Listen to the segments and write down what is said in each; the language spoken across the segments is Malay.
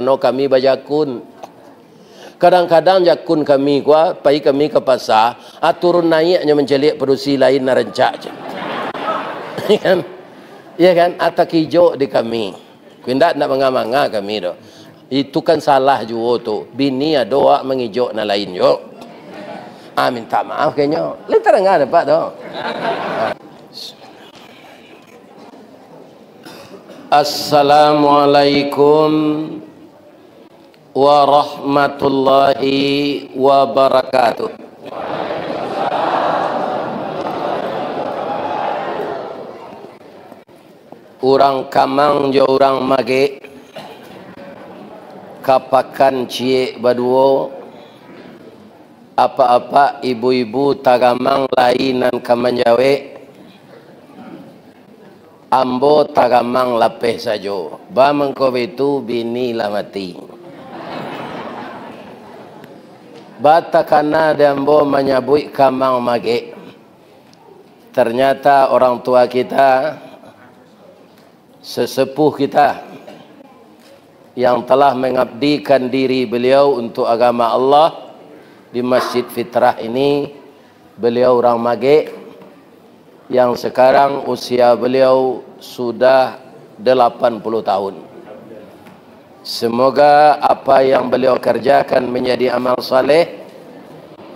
mano kami bajakun. Kadang-kadang jakun kami kuah, pai kami ke pasar, turun naiknya mencelik produksi lain narencak je. Kan? Ya kan? Atak hijau di kami. Kindak nak manga-manga kami do. Itu kan salah juga tu. Bini doa mengijau na lain yo. Minta maaf kayaknya. Letar enggak ada Pak do. Assalamualaikum warahmatullahi wabarakatuh. Urang kamang jo urang mage kapakan cie baduo apa-apa ibu-ibu tagamang lainan kamanjawe ambo tagamang lapeh sajo ba mengko itu bini lah mati bata kana dembo menyabui kamang mage. Ternyata orang tua kita, sesepuh kita yang telah mengabdikan diri beliau untuk agama Allah di Masjid Fitrah ini, beliau orang mage yang sekarang usia beliau sudah 80 tahun. Semoga apa yang beliau kerjakan menjadi amal saleh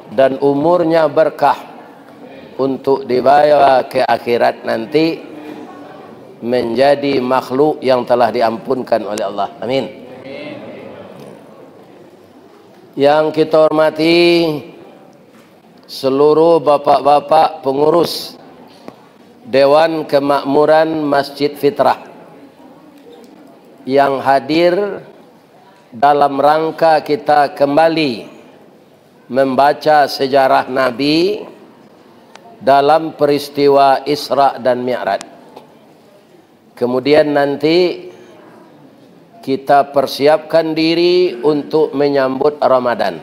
dan umurnya berkah untuk dibawa ke akhirat nanti menjadi makhluk yang telah diampunkan oleh Allah. Amin. Yang kita hormati seluruh bapak-bapak pengurus Dewan Kemakmuran Masjid Fitrah yang hadir dalam rangka kita kembali membaca sejarah Nabi dalam peristiwa Isra dan Mi'raj. Kemudian nanti kita persiapkan diri untuk menyambut Ramadan.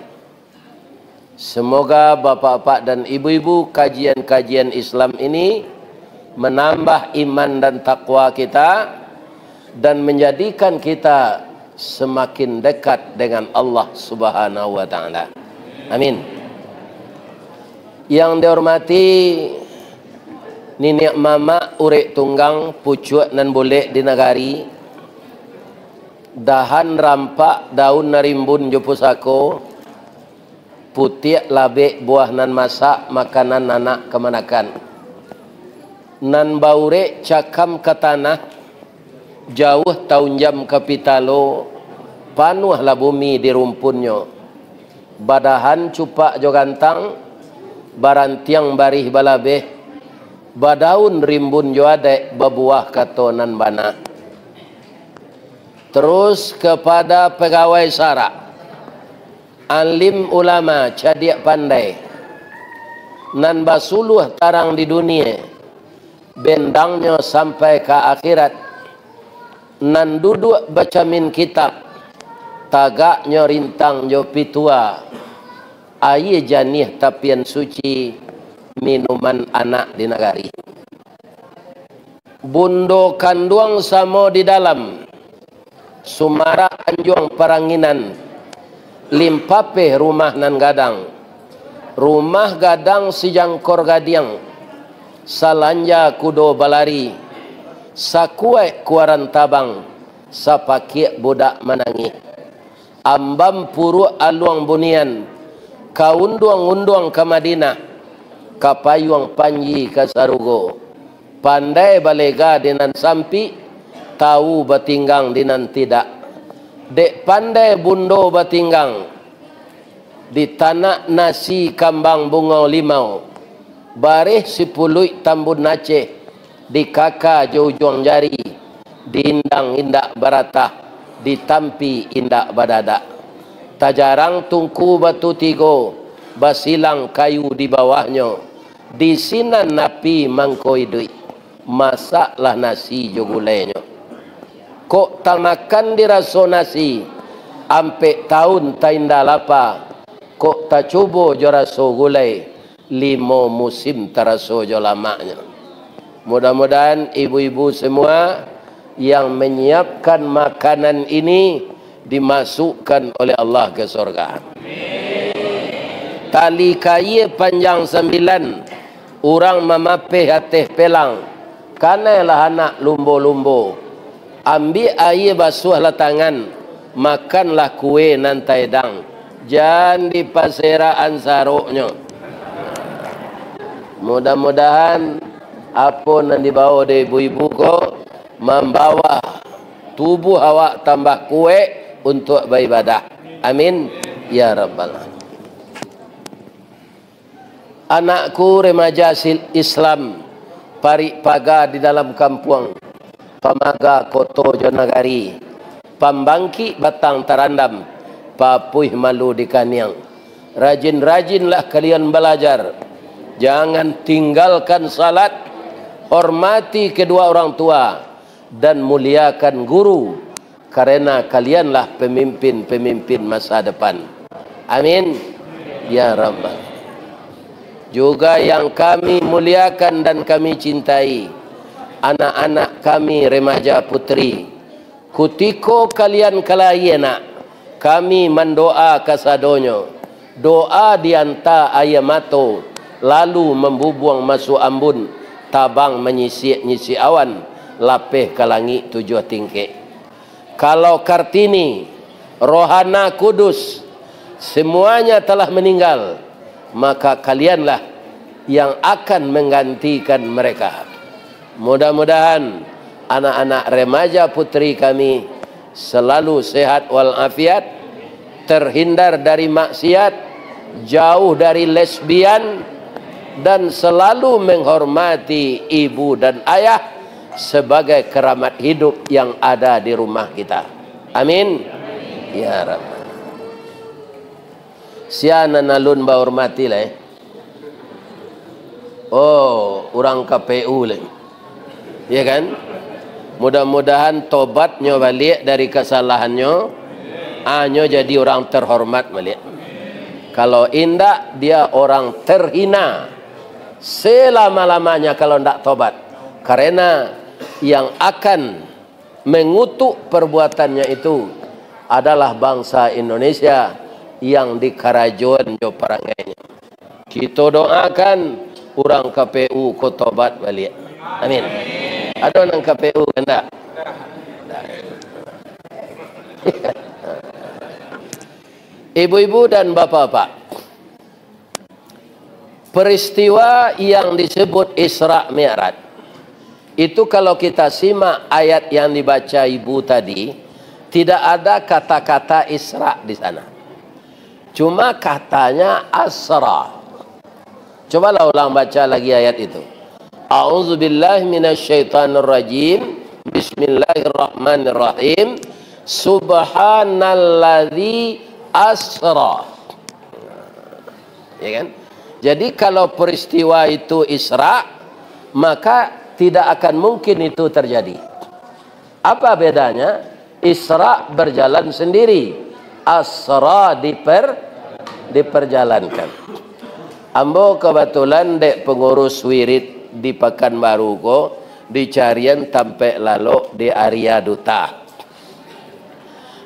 Semoga bapak-bapak dan ibu-ibu kajian-kajian Islam ini menambah iman dan takwa kita dan menjadikan kita semakin dekat dengan Allah Subhanahu wa taala. Amin. Yang dihormati Nini mama urek tunggang pucuk nan boleh di negari dahan rampak daun narimbun jo pusako putih labek buah nan masak makanan anak kemanakan nan baurek cakam ke tanah jauh tahun jam kapitalo panuhlah bumi di rumpunnya badahan cupak jo gantang barantiang barih balabeh badaun rimbun jo adek babuah katonan bana. Terus kepada pegawai sara alim ulama cadiak pandai nan basuluh tarang di dunia bendangnya sampai ke akhirat nan duduk baca min kitab tagaknya rintang jo pitua aye janih tapian suci minuman anak di negari bundo kanduang samo di dalam sumara anjuang peranginan limpape rumah nan gadang rumah gadang si jangkor gadiang salanja kudo balari sakuai kuaran tabang sapaki budak manangi ambam puru aluang bunian kaunduang-unduang ke Madinah kapayuang panji ke Sarugo pandai balega dinan sampi tahu batinggang dinan tidak dek pandai bundo batinggang di tanah nasi kambang bungau limau bareh sipului tambun Aceh di kakak jauh-jauh jari diindang indak baratah ditampi indak badada tajarang tungku batu tigo basilang kayu di bawahnya di sinan napi mangkoi duit masaklah nasi jo gulainya kok tak makan diraso nasi ampe tahun tak indah lapa kok tak coba jo raso gulai 5 musim teraso jo lamanya. Mudah-mudahan ibu-ibu semua yang menyiapkan makanan ini dimasukkan oleh Allah ke surga. Tali kayu panjang 9, orang memapih atas pelang, kanailah anak lumbo-lumbo, ambil air basuhlah tangan, makanlah kue nan taidang, jangan di pasiraan saruknya. Mudah-mudahan apa yang dibawa dari ibu-ibu kau membawa tubuh awak tambah kuat untuk beribadah. Amin ya rabbal alamin. Anakku remaja Islam parik paga di dalam kampung, pamaga koto jonagari, pambangki batang tarandam, papuih malu di kaniang. Rajin-rajinlah kalian belajar, jangan tinggalkan salat, hormati kedua orang tua dan muliakan guru, karena kalianlah pemimpin-pemimpin masa depan. Amin ya rabbal. Juga yang kami muliakan dan kami cintai, anak-anak kami remaja putri, kutiko kalian kalayena, kami mendoa kasadonyo, doa dianta ayamato, lalu membubuang masuk ambun, tabang menyisi awan, lapeh ke langit 7 tingkik. Kalau Kartini, Rohana Kudus, semuanya telah meninggal, maka kalianlah yang akan menggantikan mereka. Mudah-mudahan anak-anak remaja putri kami selalu sehat walafiat, terhindar dari maksiat, jauh dari lesbian, dan selalu menghormati ibu dan ayah sebagai keramat hidup yang ada di rumah kita. Amin ya rabbal. Siana nalun ba hormati lah. Oh, orang KPU lah. Ya kan? Mudah-mudahan tobatnya balik dari kesalahannya, anyo jadi orang terhormat balik. Kalau indak, dia orang terhina selama-lamanya kalau ndak tobat. Karena yang akan mengutuk perbuatannya itu adalah bangsa Indonesia yang di karajuan jo parangainya. Kita doakan orang KPU ko tobat balik. Amin. Ada nang KPU kanda? Ibu-ibu dan bapak-bapak, peristiwa yang disebut Isra Mi'raj itu kalau kita simak ayat yang dibaca ibu tadi, tidak ada kata-kata Isra di sana. Cuma katanya asra. Cobalah ulang baca lagi ayat itu. A'udzubillahi minasyaitonirrajim. Bismillahirrahmanirrahim. Subhanalladzi asra. Ya kan? Jadi kalau peristiwa itu Isra, maka tidak akan mungkin itu terjadi. Apa bedanya? Isra berjalan sendiri, asra diperjalankan. Ambo kebetulan dek pengurus wirid di Pekanbaru ko, dicarian tampe lalu di area duta.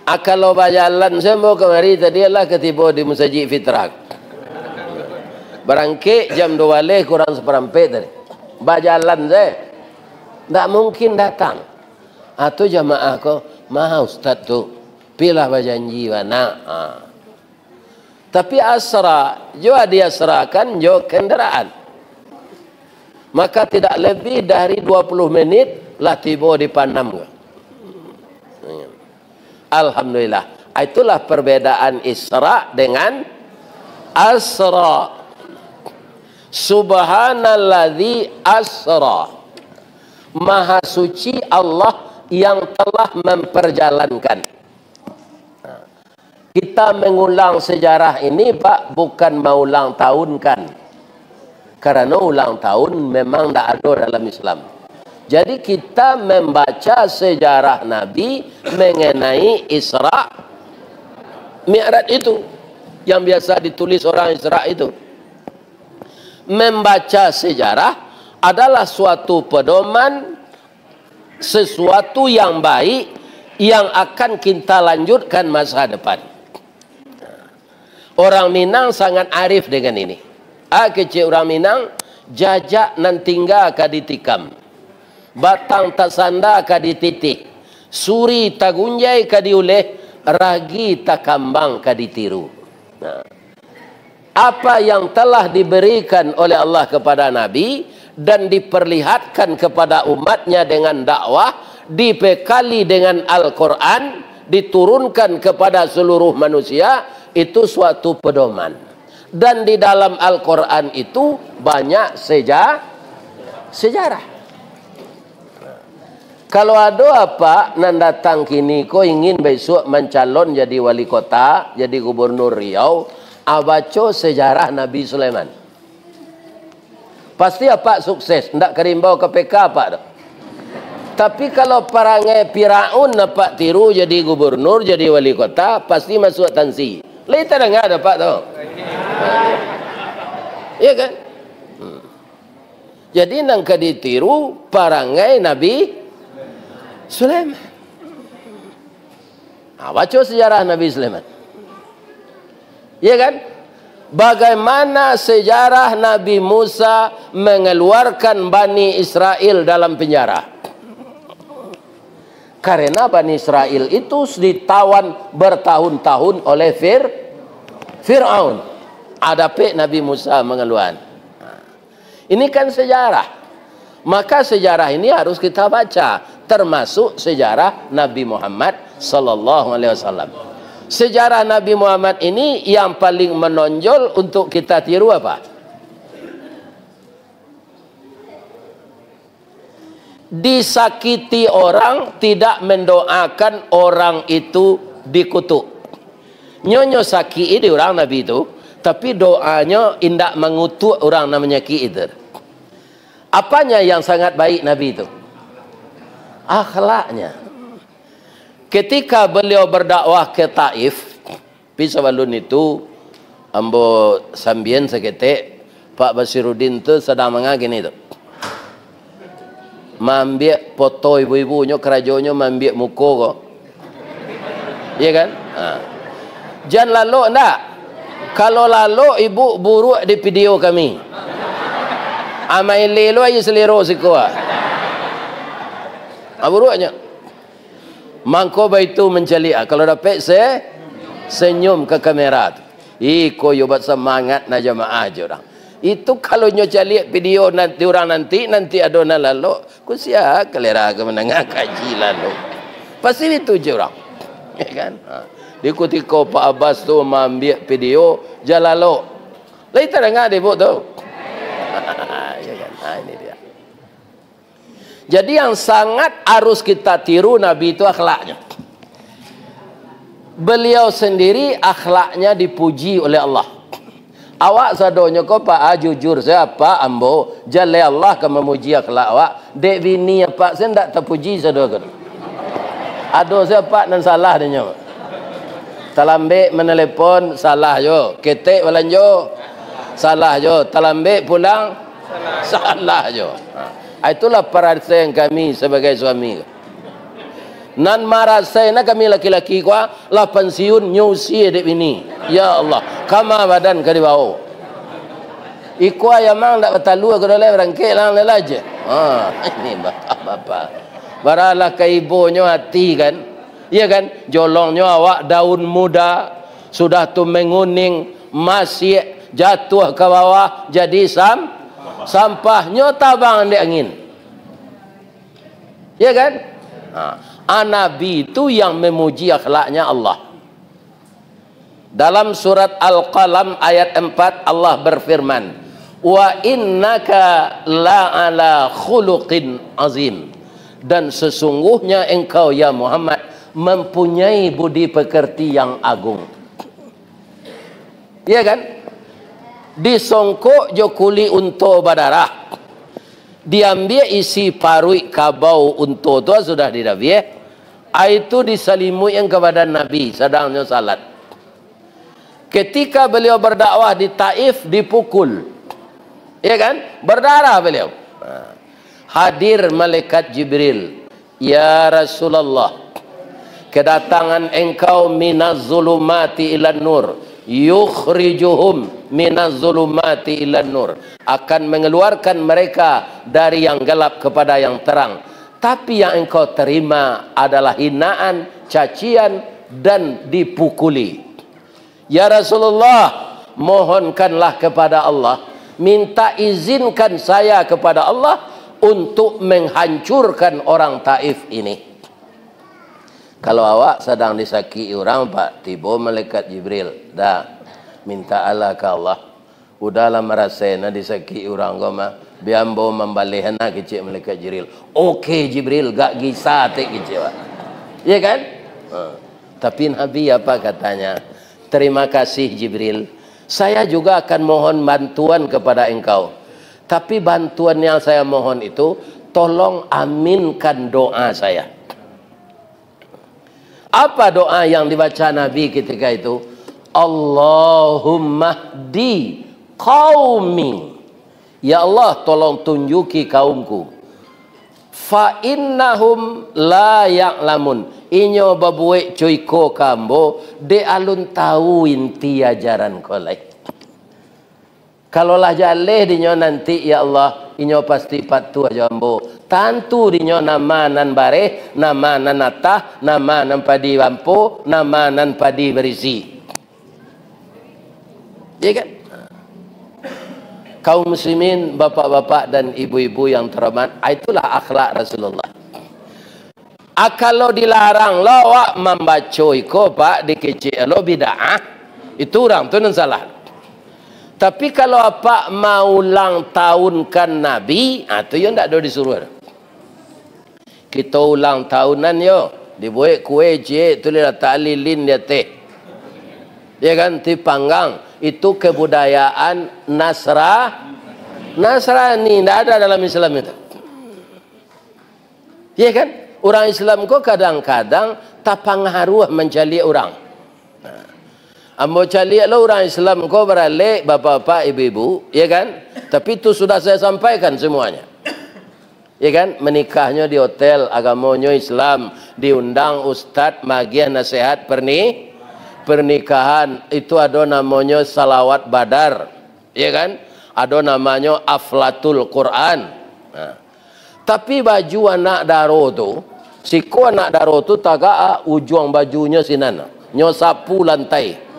Kalau berjalan semua kemari tadi lah ketiba di Masjid Fitrak. Berangke jam 2 leh kurang seperempat tadi. Berjalan saya, tak mungkin datang. Atau jamaah ko, maha ustaz tu, pilah berjanji mana. Tapi asra, jua dia serahkan jo kendaraan. Maka tidak lebih dari 20 menit lah tiba di Panam. Alhamdulillah. Itulah perbedaan Isra dengan Asra. Subhanalladzi asra. Maha suci Allah yang telah memperjalankan. Kita mengulang sejarah ini, Pak, bukan mau ulang tahun kan. Karena ulang tahun memang tidak ada dalam Islam. Jadi kita membaca sejarah Nabi mengenai Isra Mi'raj itu. Yang biasa ditulis orang Isra itu. Membaca sejarah adalah suatu pedoman, sesuatu yang baik yang akan kita lanjutkan masa depan. Orang Minang sangat arif dengan ini. Kecil orang Minang, jajak nan tinggal ka ditikam, batang tak sanda ka dititik, suri tak gunjai ka diuleh, ragi tak kambang ka ditiru. Nah, apa yang telah diberikan oleh Allah kepada Nabi dan diperlihatkan kepada umatnya dengan dakwah, dibekali dengan Al-Quran, diturunkan kepada seluruh manusia, itu suatu pedoman. Dan di dalam Al-Quran itu banyak sejarah. Kalau ada apa nan datang kini ko ingin besok mencalon jadi wali kota, jadi gubernur Riau, baca sejarah Nabi Sulaiman. Pasti apa sukses, ndak kerimbau KPK apa dah. Tapi kalau perangai Firaun dapat tiru jadi gubernur, jadi wali kota, pasti masuk tansi. Lita dengar dapat tu. Iya kan? Jadi nang ditiru perangai Nabi Sulaiman. Baca sejarah Nabi Sulaiman. Iya kan? Bagaimana sejarah Nabi Musa mengeluarkan Bani Israel dalam penjara. Karena Bani Israel itu ditawan bertahun-tahun oleh Fir'aun. Adapun Nabi Musa mengeluarkan. Ini kan sejarah. Maka sejarah ini harus kita baca, termasuk sejarah Nabi Muhammad sallallahu alaihi wasallam. Sejarah Nabi Muhammad ini yang paling menonjol untuk kita tiru apa? Disakiti orang, tidak mendoakan orang itu dikutuk. Nyonyo sakit di orang Nabi itu, tapi doanya indak mengutuk orang namanya kiidir. Apanya yang sangat baik Nabi itu? Akhlaknya. Ketika beliau berdakwah ke Taif, pisabalun itu, ambo sambien seketik, Pak Basiruddin tu sedang mengagini itu. Mambiak foto ibu-ibunya, kerajonyo mambiak muka kok. Iya kan? Jangan lalu enggak. Kalau lalu ibu buruk di video kami. Amai lelo aja selero sikuah. Buruknya. Mangko itu mencari. Kalau dapat senyum ke kamera. Iko yobat semangat na jamaah aja orang. Itu kalau nyoca lihat video nanti orang nanti adona lalu. Kusia kelera ke menengah kaji lalu. Pasti itu je orang. Ya kan? Diikuti kau Pak Abbas tu mengambil video jalalo. Lain tak dengar dia buat tu. Ya kan? Ini dia. Jadi yang sangat harus kita tiru Nabi itu akhlaknya. Beliau sendiri akhlaknya dipuji oleh Allah. Awak sadonya kau Pak jujur siapa ambo jale Allah ke memuji akhlak awak. Dek bini apa saya tak terpuji sadonya. Ada siapa dan salah dia. Talambe menelepon salah jo, ketek balanjo salah jo, talambe pulang salah jo. Itulah perasaan kami sebagai suami. Nan marah saya nak kami laki-laki kuah lah pensiun nyusi dek ini. Ya Allah, kama badan ke di bawah. Ikua yang mang tak betalu aku dah berangkat lang lelaje. Ini bapak. Baralah ke ibunya hati kan. Iya kan? Jolongnya awak daun muda sudah tu menguning, masih jatuh ke bawah jadi sampahnya tabang di angin. Iya kan? Nabi itu yang memuji akhlaknya Allah. Dalam surat Al-Qalam ayat 4 Allah berfirman, "Wa innaka la'ala khuluqin azim." Dan sesungguhnya engkau ya Muhammad mempunyai budi pekerti yang agung. Iya kan? Disongkok jokuli unto badarah. Diambil isi parui kabau unto tu sudah didabie. Itu disalimui yang kepada Nabi sedangnya salat. Ketika beliau berdakwah di Taif dipukul. Iya kan? Berdarah beliau. Hadir malaikat Jibril. Ya Rasulullah, kedatangan engkau minaz zulumati ilan nur, yukhrijuhum minaz zulumati ilan nur, akan mengeluarkan mereka dari yang gelap kepada yang terang. Tapi yang engkau terima adalah hinaan, cacian, dan dipukuli. Ya Rasulullah, mohonkanlah kepada Allah, minta izinkan saya kepada Allah untuk menghancurkan orang Taif ini. Kalau awak sedang disakiti orang, Pak, tiba malaikat Jibril, dah minta Allah ke Allah, udahlah merasana disakiti orang goma, biambo membalihana kecil malaikat Jibril. Okey Jibril, gak gisah tek kecil, Pak. Ya kan? Tapi Nabi apa katanya? Terima kasih Jibril, saya juga akan mohon bantuan kepada engkau. Tapi bantuan yang saya mohon itu, tolong aminkan doa saya. Apa doa yang dibaca Nabi ketika itu? Allahumma hdi qaumi. Ya Allah, tolong tunjuki kaumku. Fa innahum la ya'lamun. Inyo babuek cuiko kambo de alun tahu inti ajaran kolek. Kalaulah jaleh dinyo nanti ya Allah, inyo pasti patuh jambo. Tantu dinyo nama nan bare, nama nan atah, nama nan padi wampo, nama nan padi berisi. Ya kan? Kaum muslimin, bapak-bapak dan ibu-ibu yang terhormat, itulah akhlak Rasulullah. Kalau dilarang lo wak membaca iko pak dikecil lo bid'ah, itu orang tu nan salah. Tapi kalau apa mau ulang tahunkan Nabi, itu yang tak ada disuruh. Kita ulang tahunan yo, dibuat kue je, tulis ta'lilin dia teh. Ya kan, dipanggang. Itu kebudayaan Nasrani, tidak ada dalam Islam itu. Ya kan? Orang Islam kok kadang-kadang tak pengaruh mencari orang. Ambo cari lo orang Islam kok beralih bapak-bapak ibu-ibu, ya kan? Tapi itu sudah saya sampaikan semuanya. Ya kan? Menikahnya di hotel, agamanya Islam, diundang ustadz magiah nasihat pernikahan, itu ada namanya salawat badar, ya kan? Ada namanya aflatul Quran. Nah. Tapi baju anak daro tu, siku anak daro tu taga ujung bajunya sinana, nyosapu lantai.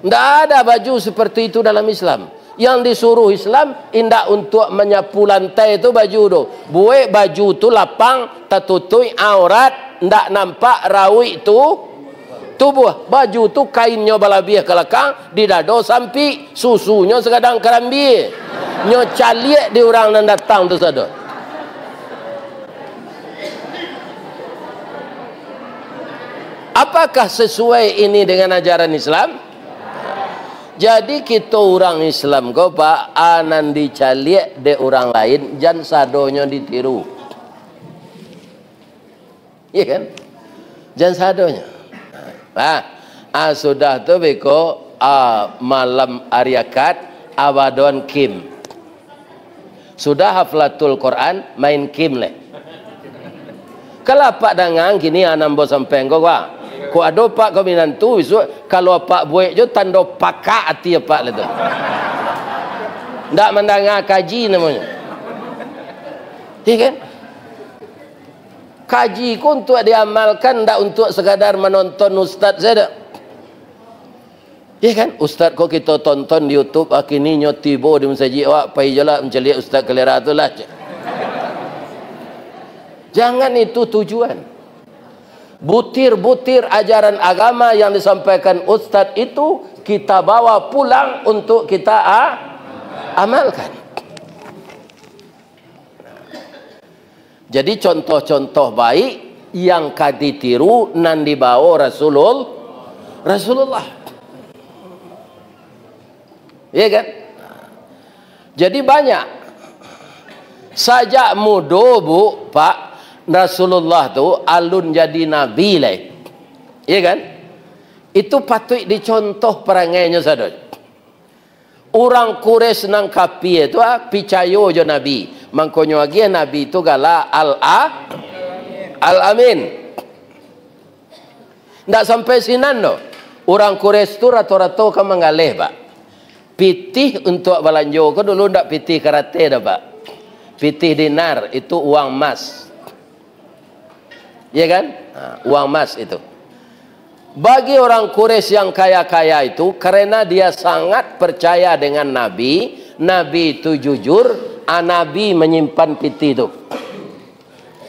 Tidak ada baju seperti itu dalam Islam. Yang disuruh Islam indak untuk menyapu lantai itu baju tu. Buat baju tu lapang, tertutup aurat, ndak nampak rawi tu tubuh. Baju tu kainnya balabiah ke belakang, di dado sampai susunya sekadang kerambi. Nyo caliak di orang yang datang tu saja. Apakah sesuai ini dengan ajaran Islam? Jadi kita orang Islam kau pak anan dicaliak de orang lain, jan sadonya ditiru. Iya kan? Jan sadonya. Sudah tu beko malam ariakat abadon kim. Sudah haflatul Quran main kim leh. Kalau pak dangang gini anam bo sampai engkau pak. Ko ado pak kau minantu isu kalau pak buat jo tando pakak hati pak le tu. Ndak mendengar kaji namanya. Iya kan? Kaji ku untuk diamalkan, ndak untuk sekadar menonton ustaz saja. Iya kan? Ustaz kok kita tonton di YouTube akini nyotibo di masjid awak pai jala mencari ustaz kelera tu lah. Jangan itu tujuan. Butir-butir ajaran agama yang disampaikan ustaz itu kita bawa pulang untuk kita amalkan. Jadi contoh-contoh baik yang kaditiru nan dibawa Rasulullah. Ya kan? Jadi banyak. Sajak mudo bu, Pak, Rasulullah tu alun jadi nabi lah. Ya kan? Itu patut dicontoh perangainya saja. Orang Quraisy nang kapi itu percaya je nabi. Mangkonyo lagi nabi itu gala Al-Amin. Ndak sampai sinan no. Orang Quraisy tu rata-rata kan mengalih, Pak. Pitih untuk belanjo ko dulu ndak pitih karate dah, Pak. Pitih dinar itu uang emas. Ya kan? Nah, uang emas itu. Bagi orang Quraisy yang kaya-kaya itu, karena dia sangat percaya dengan Nabi, Nabi itu jujur, Nabi menyimpan pitih itu.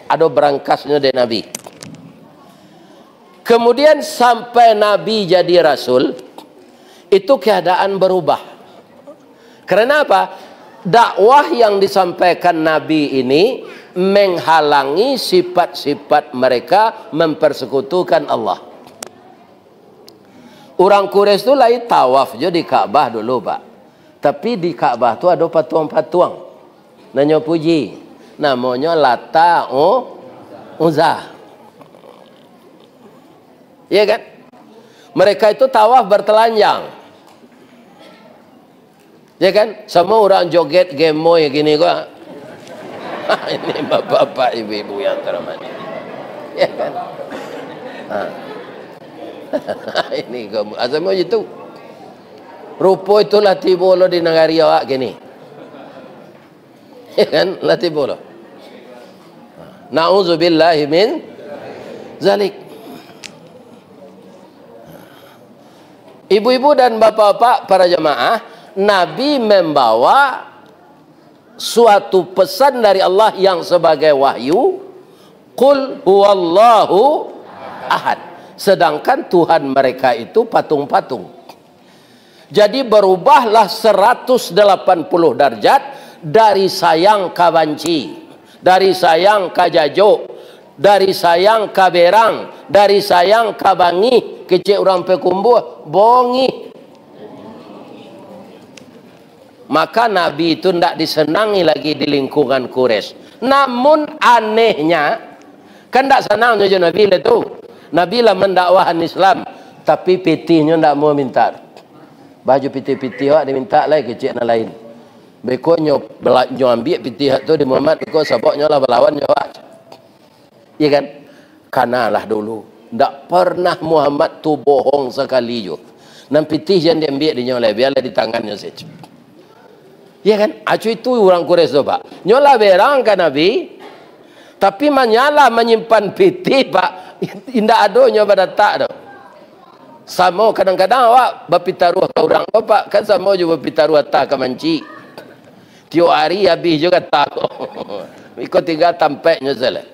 Ada berangkasnya dari Nabi. Kemudian sampai Nabi jadi Rasul, itu keadaan berubah. Karena apa? Dakwah yang disampaikan Nabi ini menghalangi sifat-sifat mereka mempersekutukan Allah. Orang Quraisy itu lain tawaf je di Ka'bah dulu, Pak. Tapi di Ka'bah tu ada patung-patung. Nanya puji. Namanya Lata Uzza. Ya kan? Mereka itu tawaf bertelanjang. Ya kan? Semua orang joget gemoy gini kok. Ini bapak-bapak, ibu-ibu yang terhormat. Ya kan? Ini kamu asal mau itu. Rupa itu latih bola di negari awak gini. Ya kan? Latih bola. Na'udzubillahi min zalik. Ibu-ibu dan bapak-bapak para jemaah, Nabi membawa suatu pesan dari Allah yang sebagai wahyu, qul huwallahu ahad. Sedangkan Tuhan mereka itu patung-patung. Jadi berubahlah 180 derajat dari sayang ka banci, dari sayang ka jajo, dari sayang ka berang, dari sayang ka bangi, kecil orang pekumbuh, bongi. Maka Nabi itu tidak disenangi lagi di lingkungan Quraisy. Namun anehnya, kan tidak senang saja Nabi itu. Nabi lah mendakwahan Islam, tapi pitihnya tidak mau minta. Baju pitih-pitih awak diminta lagi kecil yang lain. Bekonya belanja ambil pitih itu di Muhammad, beko saboknya lah berlawan awak. Iya kan? Kanalah dulu. Tak pernah Muhammad tu bohong sekali jo. Nam pitih yang diambil di nyolai biarlah di tangannya saja. Ya kan? Acu itu orang Quraisy tu, Pak. Nyola berang kan Nabi, tapi menyala menyimpan pitih, Pak. Indah adonya pada tak dah. Sama kadang-kadang awak berpitaruh ke orang Pak, kan sama juga berpitaruh tak ke manci. Tiap hari habis juga tak. Ikut tinggal tampaknya salah.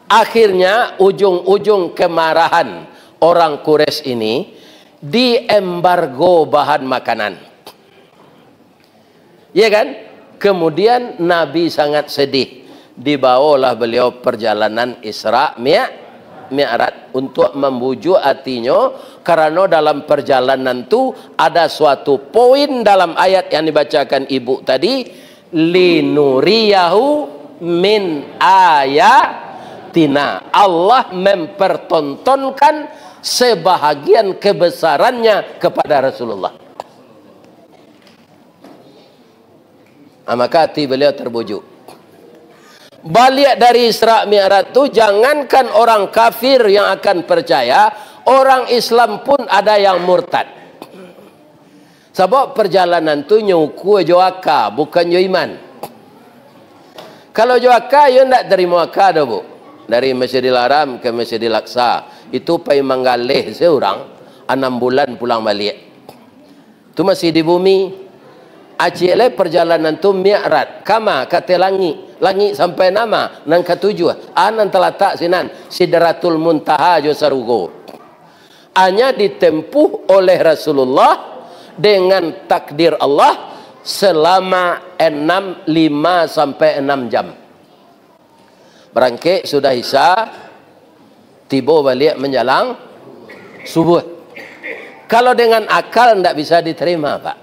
Akhirnya ujung-ujung kemarahan orang Quraisy ini diembargo bahan makanan. Ya kan? Kemudian Nabi sangat sedih. Dibawalah beliau perjalanan Isra Mi'raj untuk membujuk hatinya, karena dalam perjalanan itu ada suatu poin dalam ayat yang dibacakan ibu tadi, linuriyahu min ayatina. Allah mempertontonkan sebahagian kebesarannya kepada Rasulullah. Maka hati beliau terbujuk. Balik dari Isra Mi'raj itu, jangankan orang kafir yang akan percaya, orang Islam pun ada yang murtad. Sebab perjalanan itu nyuku joaka, bukan jo iman. Kalau joaka, yo ndak terima akad dah, Bu. Dari Masjidil Haram ke Masjidil Aqsa, itu pai manggalih seorang 6 bulan pulang balik. Itu masih di bumi. Acile perjalanan tu Mi'raj, kama kata langit sampai nama nang ketujuh anan telatak sinan Sidratul Muntaha jo sarugo. Hanya ditempuh oleh Rasulullah dengan takdir Allah selama 5 sampai 6 jam. Berangkat sudah Isya, tiba balik menjelang subuh. Kalau dengan akal tidak bisa diterima, Pak.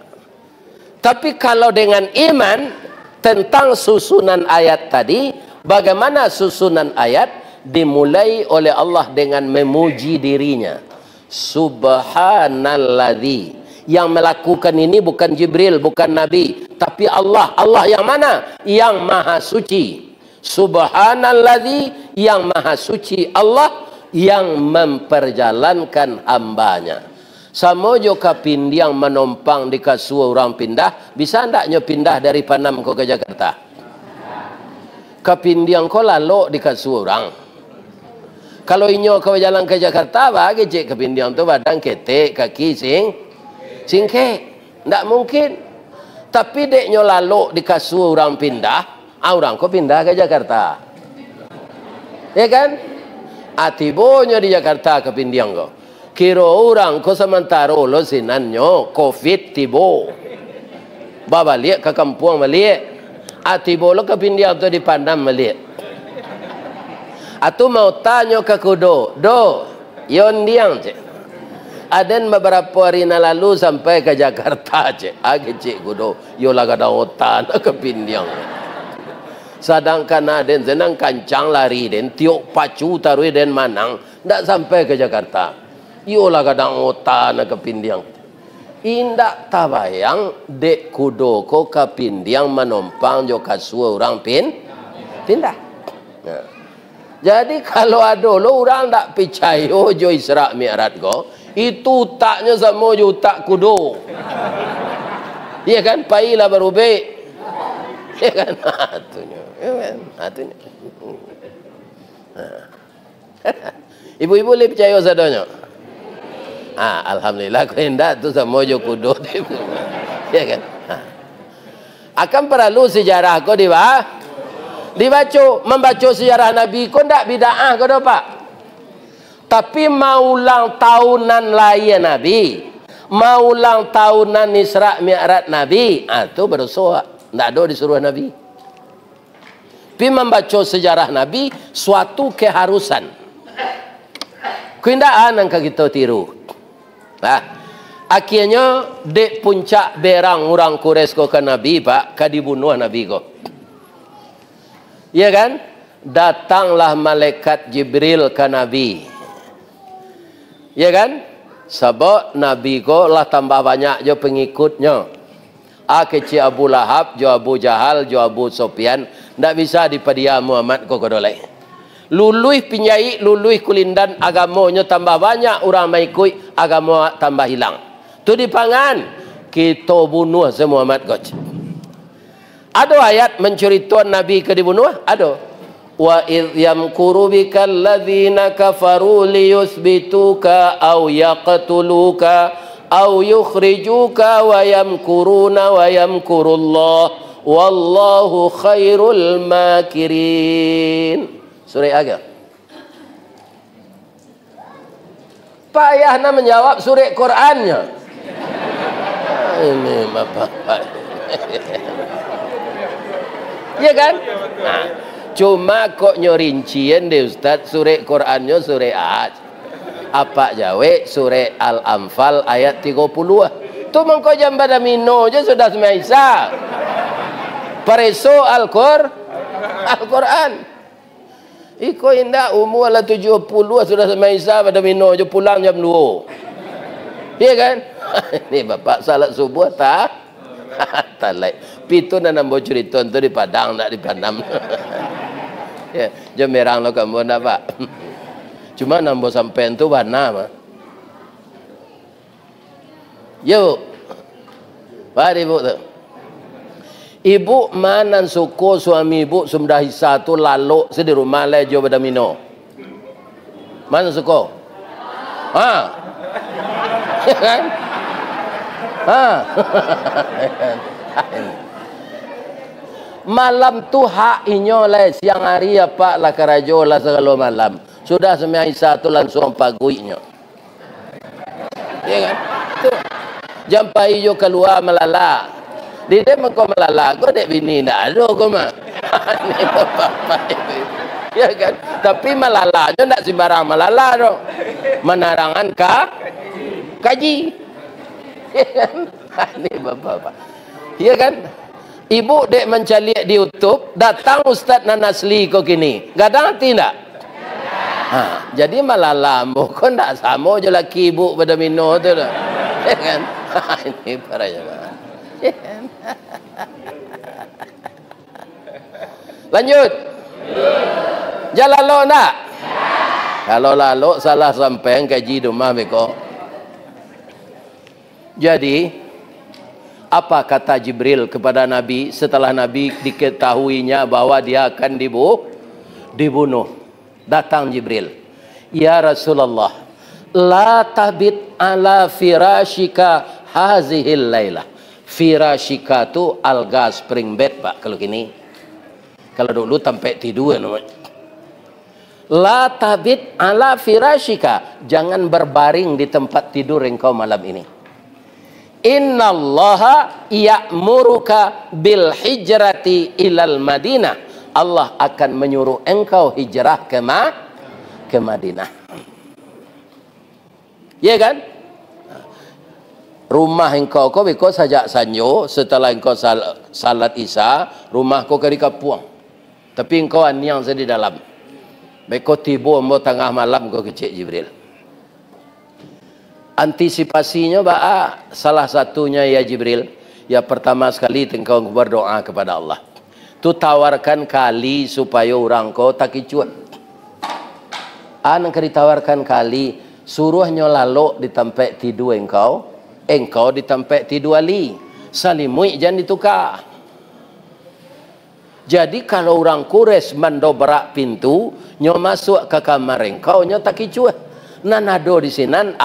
Tapi kalau dengan iman, tentang susunan ayat tadi, bagaimana susunan ayat dimulai oleh Allah dengan memuji dirinya. Subhanalladzi. Yang melakukan ini bukan Jibril, bukan Nabi, tapi Allah. Allah yang mana? Yang maha suci. Subhanalladzi, yang maha suci Allah yang memperjalankan hambanya. Samojo kapindiang menompang di kasua orang pindah, bisa ndaknya pindah dari Panam ke Jakarta? Kapindiang ko lalu di kasua orang. Kalau inyo kau jalan ke Jakarta, bagi cek kapindiang tu badan ketek, kaki singke, ndak mungkin. Tapi deknya lalu di kasua orang pindah, orang ko pindah ke Jakarta, ya kan? Atibonya di Jakarta kapindiang ko. Kira orang ko sementara lo sinanyo COVID tibo, babalik ke kampung balik. Atibo lo kapindiang tu di Panam balik. Atau mau tanya ke kudo, yon diang cek. Aden beberapa hari lalu sampai ke Jakarta cek. Agi cek kudo, yo laga da otan ke pindiang. Sedangkan aden senang kancang lari den tiok pacu tarui den manang, ndak sampai ke Jakarta. Yo laga da otan ke pindiang. Indak tabayang dek kudo ko ke pindiang menompang jo kasua orang pindah. Nah. Jadi kalau ada lo orang tak percaya jo Isra Mi'raj ko, itu utaknya sama jo utak kudo. Iya kan? Pailah berubah. Iya kan? Atunya. Iya kan? Atunya. Ibu-ibu boleh percaya sadanya? Alhamdulillah kau hendak tu sama jo kudo. Iya kan? Akan perlu sejarah ko membaca sejarah Nabi ko ndak bid'ah ko dah Pak. Tapi mau ulang tahunan layan Nabi, mau ulang tahunan Isra Mi'raj Nabi, itu berdosa, ndak ada disuruh Nabi. Tapi membaca sejarah Nabi suatu keharusan. Kuindaan yang kita tiru. Akhirnya dek puncak berang orang Quraisy ko ke Nabi Pak, ka dibunuh Nabi ko. Ya kan? Datanglah malaikat Jibril ke Nabi. Ya kan? Sebab Nabi ko lah tambah banyak jo pengikutnya. Kecil Abu Lahab, jo Abu Jahal, jo Abu Sufyan, ndak bisa dipadia Muhammad ko kodolai. Luluih pinyai, luluih kulindan, agamanya tambah banyak, orang mengikut agama tambah hilang. Tu dipangan, kita bunuh semua Muhammad ko. Ada ayat menceritakan Nabi ke dibunuh? Ada. Wa idh yamkuru bikal ladzina kafaru liyuthbituka aw yaqtuluka aw yukhrijuka wa yamkuruna wa yamkurullah wallahu khairul makirin. Surah Aga. Payah nak menjawab surah Qurannya. Ini bapak. Ya kan? Cuma kok nyorincian deh Ustaz surah Qurannya surah Aj. Apa jawe surah Al-Anfal ayat 30. Tu mengko jam pada mino je sudah semaisa. Pareso Al-Quran. Iko indah umur lah 70 sudah semaisa pada mino je pulang jam 2. Ya kan? Ini bapak salat subuh tak? Talai. Pitu na nambo cerita tu di Padang nak di Panam. Ya, jom merang lo kamu nak Pak. Cuma nambo sampai tu warna mah. Yo. Mari ibu tu. Ibu mana suku suami ibu sudah hisa tu lalu di rumah le jo pada mino. Mana suku? Kan? Malam tu hak inyo lah siang hari apa lah karajo lah segala malam. Sudah semai satu langsung paguinya. Ya kan? Tu. Jampai yo keluar melala. Di dia mengko melala, kau dek bini ndak ada kau mah. Ni bapak. Ya kan? Tapi melala jo ndak sembarang melala do. Menarangan kaji. Ya kan? Ini bapak. Ya kan? Ibu dek mencari di YouTube, datang Ustaz Nanasli kok gini. Gadang tidak? Jadi malah lambo kok ndak sama je laki ibu pada mino tu dah. Ya kan? Ini para jemaah. Ya kan? Lanjut. Jalan lo nak? Kalau lalu salah sampai gaji rumah beko. Jadi apa kata Jibril kepada Nabi setelah Nabi diketahuinya bahwa dia akan dibunuh? Datang Jibril. Ya Rasulullah, la tabit ala firashika hazihil lailah. Firashika tu alga spring bed pak kalau gini. Kalau dulu tempat tidur namanya. La tabit ala firashika, jangan berbaring di tempat tidur engkau malam ini. Innallaha ya'muruka bil hijrati ilal Madinah. Allah akan menyuruh engkau hijrah ke Madinah. Ya kan? Rumah engkau beko sajak sanyo setelah engkau salat Isya, rumah kau ke Kapuang. Tapi engkau aniang di dalam. Beko tiba ambo tengah malam kau kecik Jibril. Antisipasinya salah satunya ya Jibril, ya pertama sekali engkau berdoa kepada Allah. Tu tawarkan kali supaya orang kau tak kicuan. Nang ditawarkan kali suruh nyolalo di tempat tidur engkau di tempat tidur Ali. Salimui jangan ditukar. Jadi kalau orang kures mendobrak pintu, nyo masuk ke kamar engkau, nyo tak kicuan. Nanado di sinan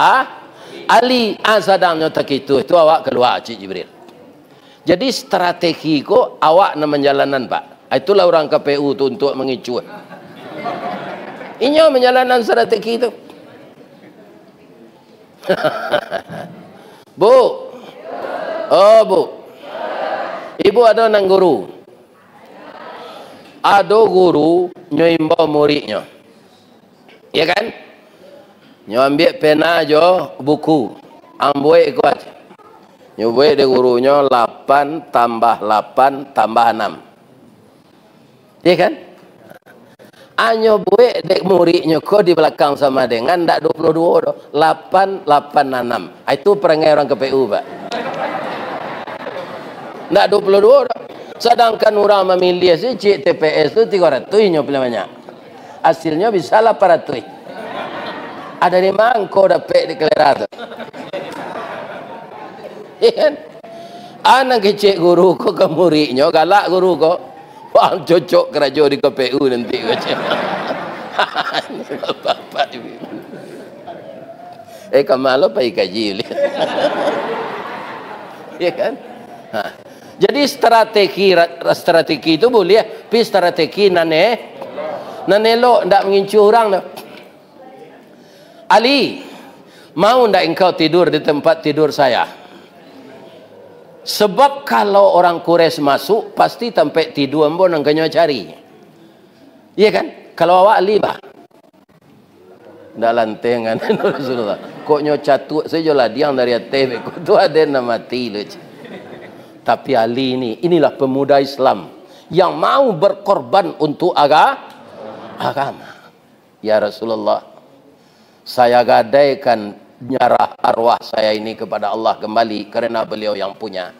Ali sedang nyo tak kicu, itu awak keluar Cik Jibril. Jadi strategi ko awak na menjalanan pak. Itulah orang KPU tu untuk mengicu. Inyo menjalanan strategi itu. Bu. Oh bu. Ibu ada nang guru. Ada guru nyoimba muridnya. Ya kan? Nyo ambil pena jo buku. Ambil kuat. Nyo buat de gurunya 8 tambah 8 tambah 6. Ya kan? Anyo buat dek muridnya kok di belakang sama dengan ndak 22 do. 8 8 6. Itu perangai orang KPU, Pak. Ndak 22 do. Sedangkan orang memilih si cik TPS tu 300 nyo namanya. Hasilnya bisa 800. Ada di mangko dapat di kelera tu. Ya kan? Anak kecik guru ko ke muridnya, galak guru ko. Wah, cocok kerja di KPU nanti kecik. Bapak ibu. Kamalo pai kaji. Ya kan? Jadi strategi itu boleh, tapi strategi nanelo ndak mengincu orang dah. Ali, mau ndak engkau tidur di tempat tidur saya? Sebab kalau orang Quraisy masuk, pasti tempat tidur ambo nang kanyo cari. Iya kan? Kalau awak Ali bah. Ndak lantengan Rasulullah. Kok nyo catut saya jolah diang dari atas, kok tu ada nama mati lu. Tapi Ali inilah pemuda Islam yang mau berkorban untuk agama. Ya Rasulullah, saya gadaikan nyarah arwah saya ini kepada Allah kembali karena beliau yang punya.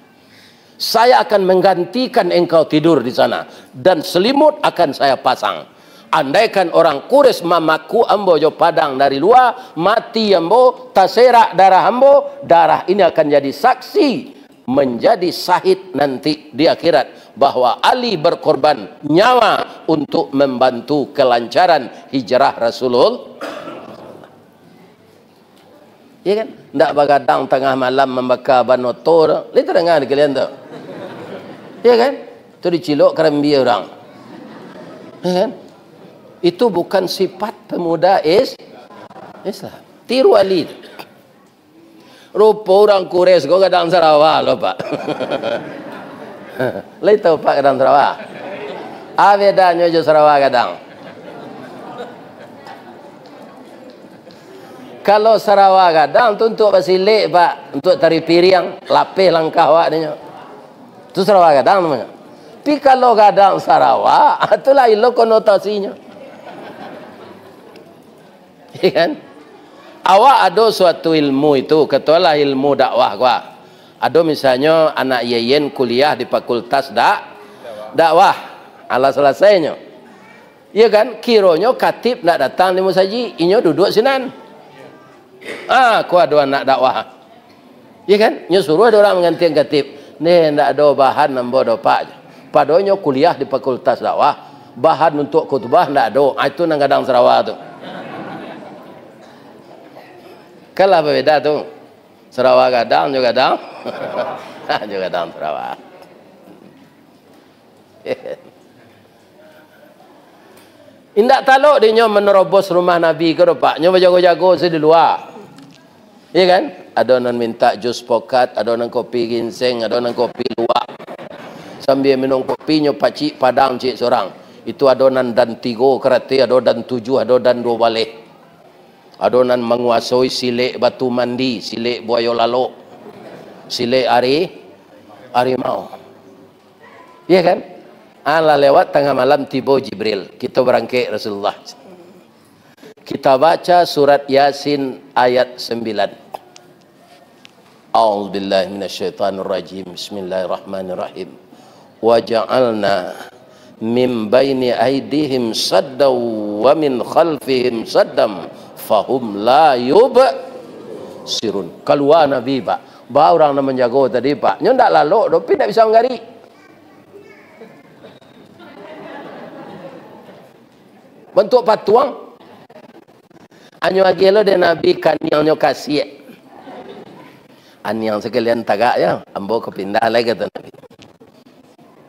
Saya akan menggantikan engkau tidur di sana dan selimut akan saya pasang. Andaikan orang Quraisy mamaku ambo jo padang dari luar, mati ambo, taserak darah ambo, darah ini akan jadi saksi menjadi syahid nanti di akhirat bahwa Ali berkorban nyawa untuk membantu kelancaran hijrah Rasulullah. Ya kan? Ndak begadang tengah malam membakar ban motor. Lihat dengar kalian tu. Ya kan? Itu dicilok kerambi orang. Ya kan? Itu bukan sifat pemuda Islam. Tiru Ali. Rupa orang Quraisy kau kadang Sarawak loh Pak. Lihat tahu Pak kadang Sarawak. Bedanya je Sarawak kadang. Kalau Sarawak kadang tu untuk basilik Pak, untuk tari piring, lapis langkah awak dia. Tu Sarawak kadang namanya. Tapi kalau kadang Sarawak, itulah ilo konotasinya. Ya kan? Awak ada suatu ilmu itu, ketualah ilmu dakwah gua. Ada misalnya anak yeyen kuliah di fakultas dakwah. Ala selesainya. Ya kan, kironyo katib nak datang di musaji, inyo duduk sinan. Aku ada anak dakwah. Ya kan, nyo suruh ada orang menggantikan katib. Nih ndak ada bahan nambo do pak. Padonyo kuliah di fakultas dakwah, bahan untuk khutbah ndak ada. Itu nang Gadang Sarawak tu. Kalah beda tu. Sarawak Gadang juga Gadang. Juga Gadang Sarawak. Indak taluk dia menerobos rumah Nabi ke pak. Nyo berjago-jago di luar. Ya kan? Ada orang minta jus pokat, ada orang kopi ginseng, ada orang kopi luwak. Sambil minum kopi nyo pacik padang cik seorang. Itu ada orang dan 3 kereta, ada dan 7, ada dan 2 balik. Ada orang menguasai silik batu mandi, silik buaya lalu, silik harimau. Ya kan? Allah lewat tengah malam tiba Jibril. Kita berangkat Rasulullah. Kita baca surat Yasin ayat 9. A'udzubillahi minasyaitonirrajim. Bismillahirrahmanirrahim. Wa ja'alna min baini aydihim saddaw wa min khalfihim saddam fahum la yubsirun. Keluar Nabi pak. Ba orang nak menjaga tadi pak. Nyo ndak lalu, tapi tak bisa menggari. Bentuk patuang. Anyo agelo de Nabi kaniangnya kasih. Aniang sekalian tagak ya, ambo kepindah lagi kata Nabi.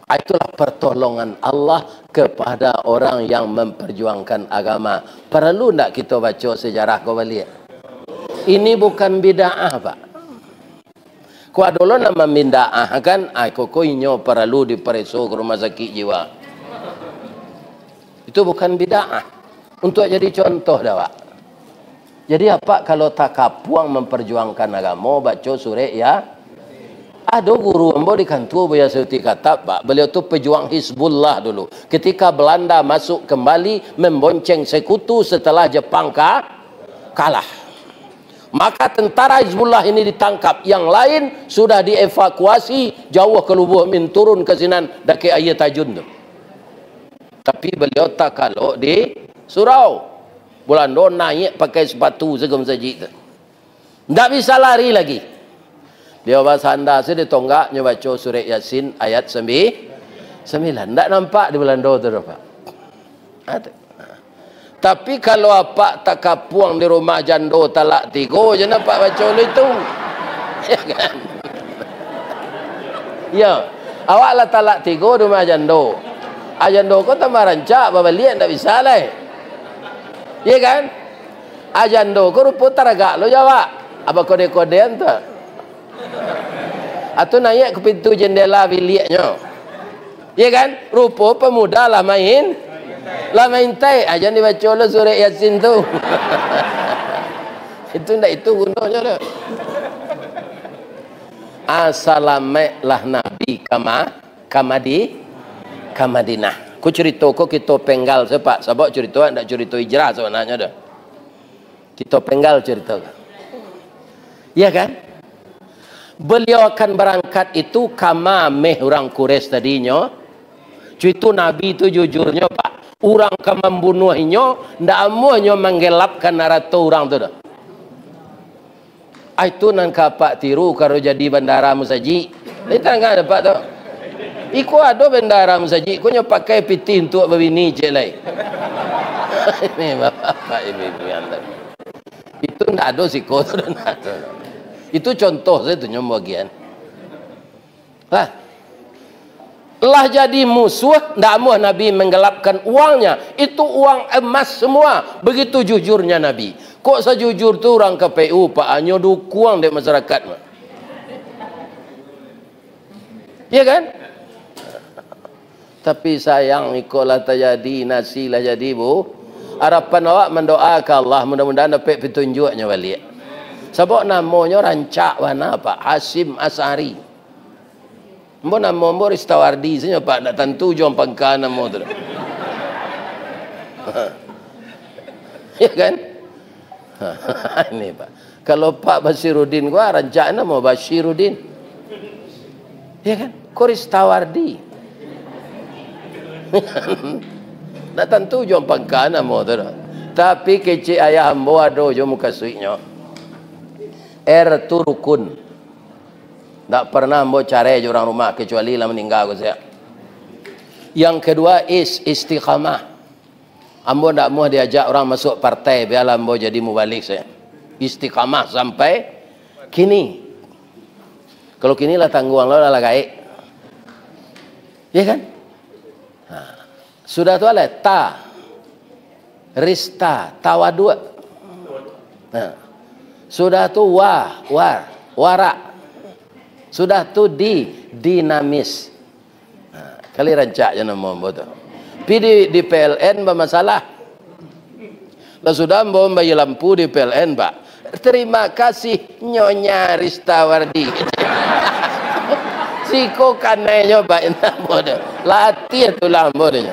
Itulah pertolongan Allah kepada orang yang memperjuangkan agama. Perlu tak kita baca sejarah kau balik? Ini bukan bid'ah pak. Kau dulu nama bid'ah kan? Kau inyo perlu diperiksa ke rumah sakit jiwa. Itu bukan bid'ah. Untuk jadi contoh dah pak. Jadi apa kalau tak kapuang memperjuangkan agama baca surah ya? Ada guru ambo di kantor biasa kata pak, beliau tu pejuang Hizbullah dulu. Ketika Belanda masuk kembali membonceng sekutu setelah Jepang kalah. Maka tentara Hizbullah ini ditangkap, yang lain sudah dievakuasi jauh ke Lubuk Min turun ke sinan daki ayat tajun tu. Tapi beliau tak kalau di surau. Belanda naik pakai sepatu segam saji tu. Tak bisa lari lagi. Dia bahasa anda saya ditonggaknya baca surah Yasin ayat 9. Tak nampak di Belanda tu pak. Tapi kalau apa tak kapuang di rumah jando talak 3 je nampak baca itu. Ya kan? Ya. Awaklah talak 3 di rumah jando. Ajando kau tambah rancak babalian tak bisa lah. Ya kan? Ajando kau rupa taragak lo jawab. Apa kode-kodean tu? Atau naik ke pintu jendela biliknya. Ya kan? Rupa pemuda lah main. Lah main tai. Ajan dibaca lo surah Yasin tu. Itu ndak itu gunanya lo. Assalamualaikum Nabi Kamadinah. Ku cerita ko kita penggal sepak. Sebab cerita ndak cerita hijrah sebenarnya dah. Kita penggal cerita. Ya kan? Beliau akan berangkat itu kama meh orang Quraisy tadinya. Itu Nabi itu jujurnya pak. Orang ke membunuhnya, ndak amuhnya menggelapkan narato orang tu dah. Itu nan kapak tiru kalau jadi bandara musaji. Itu enggak dapat tu. Iku ada bandara musaji, ko nya pakai piti untuk berbini je lai. Ini bapak ibu yang tadi. Itu ndak ada siko tu dah. Itu contoh saya tu bagian. Lah jadi musuh, ndak mau Nabi menggelapkan uangnya. Itu uang emas semua. Begitu jujurnya Nabi. Kok sejujur tu orang KPU pak hanya dukung di masyarakat. Ya kan? Tapi sayang ikolah terjadi, nasi lah jadi bu. Harapan awak mendoakan Allah mudah-mudahan dapat petunjuknya balik. Sebab namanya rancak mana pak? Hasim Asari. Mbak nama mbak Ristawardi saja pak. Tak tentu jom pangkat nama tu. Ya kan? Ini pak. Kalau Pak Basiruddin gua rancak nama Basiruddin. Ya kan? Kau Ristawardi. Nak tentu jom pangkana mo tu. Tapi kecik ayah ambo ado jom muka suiknya. Tu rukun. Tak pernah ambo cari orang rumah kecuali lah meninggal saya. Yang kedua istiqamah. Ambo tak mau diajak orang masuk partai biarlah ambo jadi mubalik saya. Istiqamah sampai kini. Kalau kini lah tangguhan lo lah gaik. Ya kan? Sudah tu lah rista tawaduk. Sudah tu wara. Sudah tu dinamis. Kali rancak je nama tu. Pi di PLN bermasalah. Lah sudah mbak bayar lampu di PLN pak. Terima kasih Nyonya Ristawardi. Siko kanenya pak nambo tu. Latih tu lambo tu.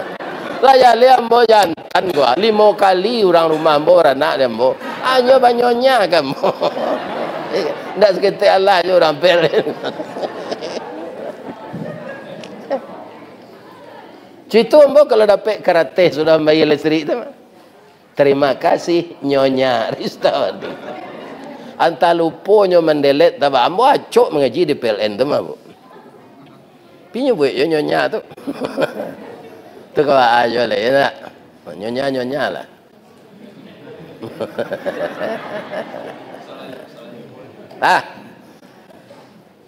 Lah ya liam bo jantan gua 5 kali orang rumah bo anak dia bo. Anyo banyonya kamu. Ndak seketik Allah je orang PLN. Citu ambo kalau dapat karate sudah bayar listrik tu. Terima kasih Nyonya Ristawardi. Anta luponyo mendelet tak ambo acok mengaji di PLN tu mah bu. Pinyo buat nyonya tu. Tu kau aja lah ya. Nyonya lah.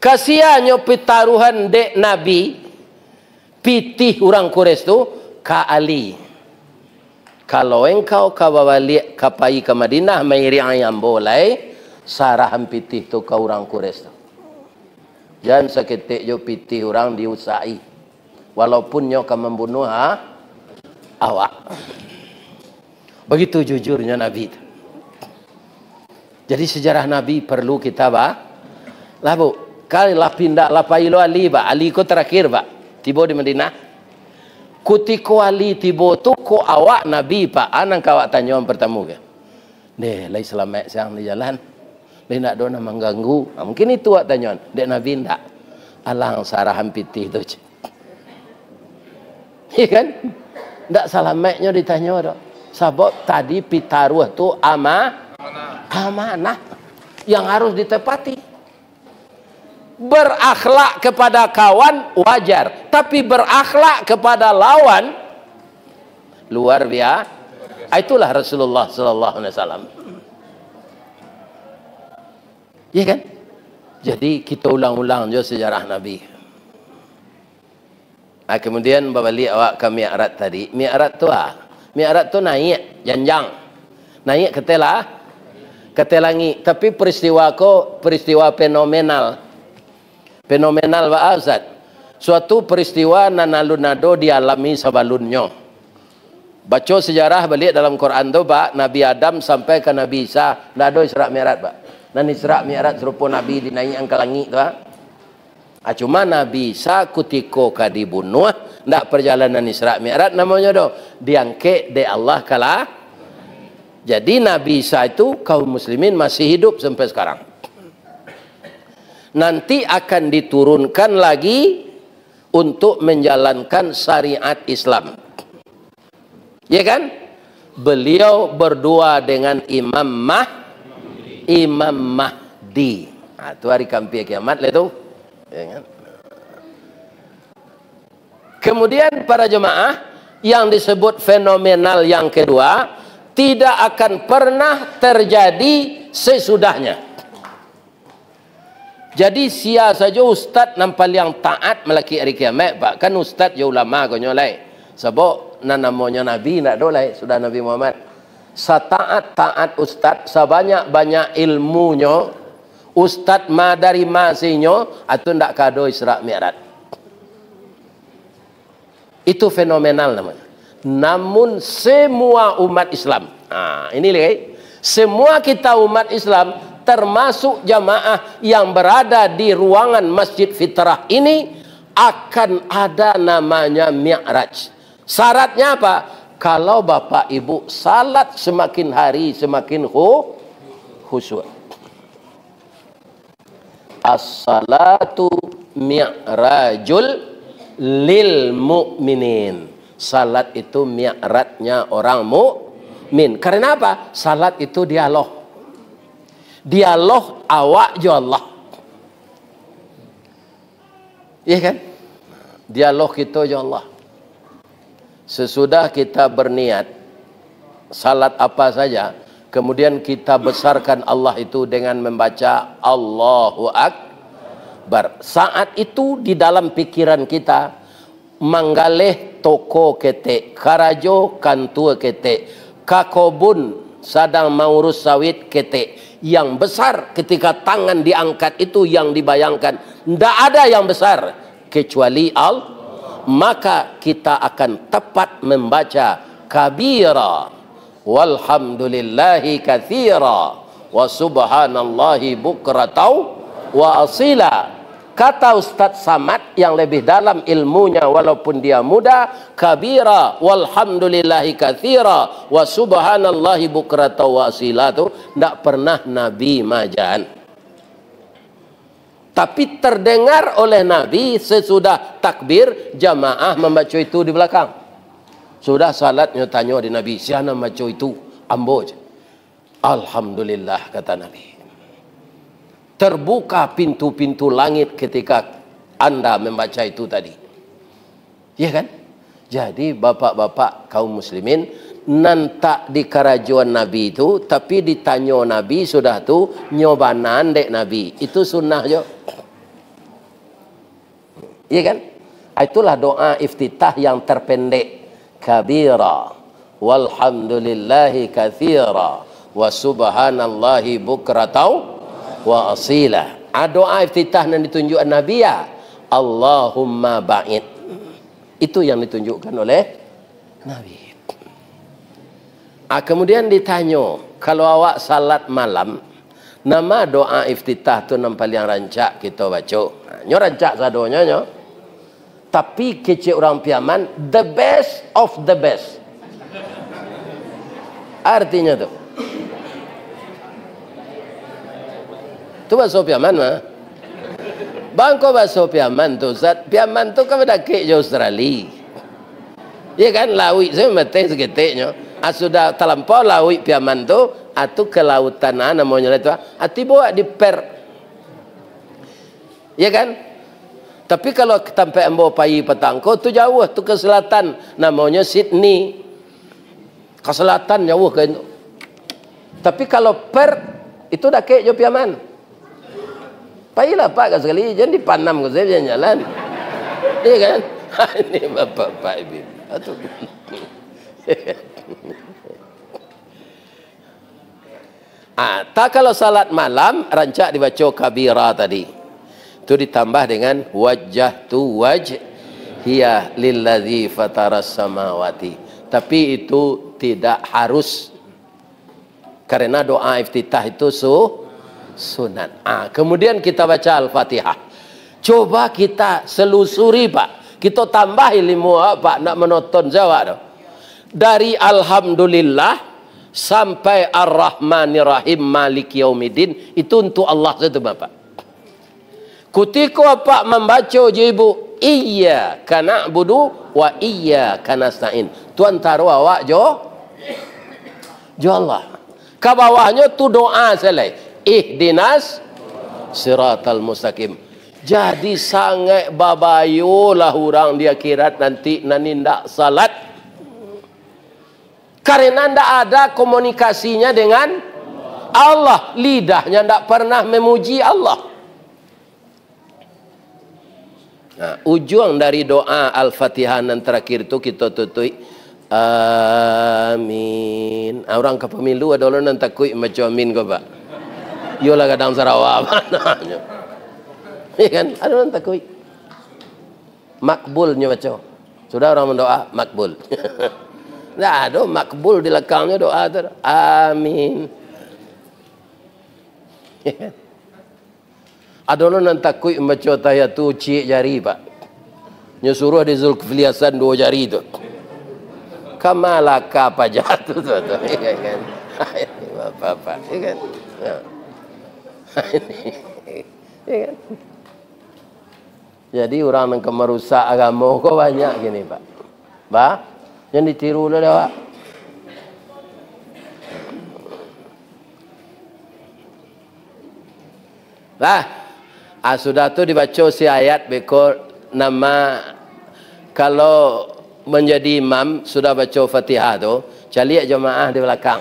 Kasihannya pitaruhan dek Nabi pitih orang Quraisy tu ka Ali. Kalau engkau kabawali kapai ke Madinah mairi ayam boleh sarahan pitih tu ka orang Quraisy tu. Jangan seketik jo pitih orang diusai. Walaupun nyo akan membunuh awak. Begitu jujurnya Nabi itu. Jadi sejarah Nabi perlu kita labu. Kali lah pindah lah pailo Ali Ali ko terakhir tibo di Madinah. Kutiko Ali tibo tu ko awak Nabi anang kawak tanya pertama ke. Deh lai selamat siang di jalan. Dia nak dona mengganggu. Mungkin itu awak tanya. Dek Nabi ndak. Alang sarahan pitih tu. Iya kan? Ndak selamatnya ditanya dok. Sebab tadi pitaruh tu amanah yang harus ditepati. Berakhlak kepada kawan wajar, tapi berakhlak kepada lawan luar biasa. Itulah Rasulullah sallallahu alaihi wasallam. Ya kan? Jadi kita ulang-ulang je sejarah Nabi. Kemudian balik awak ke Mi'raj tadi. Mi'raj tu naik janjang. Naik ke langit. Tapi peristiwa fenomenal. Fenomenal Ustaz. Suatu peristiwa nanalunado dialami sabalunnya. Baca sejarah balik dalam Quran tu Nabi Adam sampai ke Nabi Isa nado Isra Mi'raj Dan Isra Mi'raj serupa Nabi dinaikkan ke langit tu cuma Nabi Isa kutiko dibunuh ndak perjalanan Isra Mi'raj namanya do diangkat de Allah kalah. Jadi Nabi Isa itu kaum muslimin masih hidup sampai sekarang. Nanti akan diturunkan lagi untuk menjalankan syariat Islam. Ya kan? Beliau berdua dengan Imam Mahdi. Itu hari kampir kiamat lah tu. Ya kan? Kemudian para jemaah yang disebut fenomenal yang kedua tidak akan pernah terjadi sesudahnya. Jadi sia saja ustaz nampal yang taat melaki hari kiamat kan ustaz ya ulama ko nyolai. Sebab namanya Nabi nak dolai sudah Nabi Muhammad. Taat ustaz sebanyak-banyak ilmunya ustaz dari masinya atau ndak kado Isra Mi'raj. Itu fenomenal namanya. Namun semua umat Islam. Ini lihat. Semua kita umat Islam termasuk jamaah yang berada di ruangan Masjid Fitrah ini akan ada namanya Mi'raj. Syaratnya apa? Kalau bapak ibu salat semakin hari semakin khusyuk. As-salatu mi'rajul lil mu'minin. Salat itu mi'ratnya orang mukmin. Karena apa? Salat itu dialog. Dialog awak jo Allah. Iya kan? Dialog kita jo Allah. Sesudah kita berniat salat apa saja, kemudian kita besarkan Allah itu dengan membaca Allahu Akbar. Saat itu di dalam pikiran kita manggaleh toko kete, karajo kantua kete, kakobun sedang mengurus sawit kete. Yang besar ketika tangan diangkat itu yang dibayangkan. Tidak ada yang besar kecuali Allah. Maka kita akan tepat membaca kabira walhamdulillahi katsira wa subhanallahi bukratan wa asila. Kata Ustaz Samad yang lebih dalam ilmunya walaupun dia muda, kabira walhamdulillahi katsira wa subhanallahi bukratan wa asila itu tidak pernah Nabi majan. Tapi terdengar oleh Nabi sesudah takbir jamaah membaca itu di belakang. Sudah salatnya tanya di Nabi, siapa membaca itu? Ambo. Alhamdulillah kata Nabi. Terbuka pintu-pintu langit ketika Anda membaca itu tadi. Ya kan? Jadi bapak-bapak kaum muslimin nantak di kerajuan Nabi itu, tapi ditanya Nabi sudah tu nyobanan dek Nabi. Itu sunnah jo. Iya kan? Itulah doa iftitah yang terpendek. Kabira walhamdulillahi katsira wa subhanallahi bukratan wa asila. Doa iftitah yang ditunjukkan Nabi ya Allahumma ba'id. Itu yang ditunjukkan oleh Nabi. Kemudian ditanya, kalau awak salat malam, nama doa iftitah tu yang paling rancak kita baca. Nyo rancak sadonya nyo. Tapi kecil orang Piaman, the best of the best. Artinya tu. Tu bahasa Piaman mah. Bangko bahasa Piaman tu, Piaman tu kan pada ke Australia. Ya kan lawi saya mati seketiknya. Sudah terlampau lawi Piaman tu, atu ke lautan namanya itu. Tiba di per. Ya kan? Tapi kalau sampai ambo pai petangko tu jauh tu ke selatan namanya Sydney. Ke selatan jauh ke itu. Tapi kalau per itu dah ke jo Piaman. Pailah Pak sekali, jangan dipanam ke saya jalan. Iya kan? Ini bapak-bapak ibu. Tak kalau salat malam rancak dibaca kabira tadi. Itu ditambah dengan wajjahtu wajhiya lilladzi fataras samawati. Tapi itu tidak harus. Karena doa iftitah itu sunat. Kemudian kita baca Al-Fatihah. Coba kita selusuri Pak. Kita tambah ilmu Pak nak menonton jawab. Dari Alhamdulillah sampai Ar-Rahmanir-Rahim Maliki Yaumiddin itu untuk Allah saja Bapak. Ketika Pak membaca jibu iyyaka na'budu wa iyyaka nasta'in. Tuan taruh awak jo Allah. Ke bawahnya tu doa selai. Ihdinas siratal mustaqim. Jadi sangat babayulah orang di akhirat nanti nanindak salat. Karena tidak ada komunikasinya dengan Allah. Lidahnya tidak pernah memuji Allah. Ujung dari doa Al-Fatihah yang terakhir itu kita tutup. Amin. Orang ke pemilu ada orang yang takut macam amin ke Pak. Yolah kadang Sarawak mananya. Iya kan? Ada orang takut. Makbulnya baca. Sudah orang mendoa makbul. Tidak ada makbul di belakangnya doa tu. Amin. Ada orang yang takut baca tahiyat tu cik jari Pak. Nya suruh di Zulkifli Hasan 2 jari tu. Kamalaka pajak tu. Iya kan? Bapak-bapak. Iya kan? Ya kan? Jadi orang yang merusak agama kok banyak gini Pak. Ba, yang ditiru lah awak. Bah, sudah tu dibaca si ayat beko nama kalau menjadi imam sudah baca Fatihah tu, cari jemaah di belakang.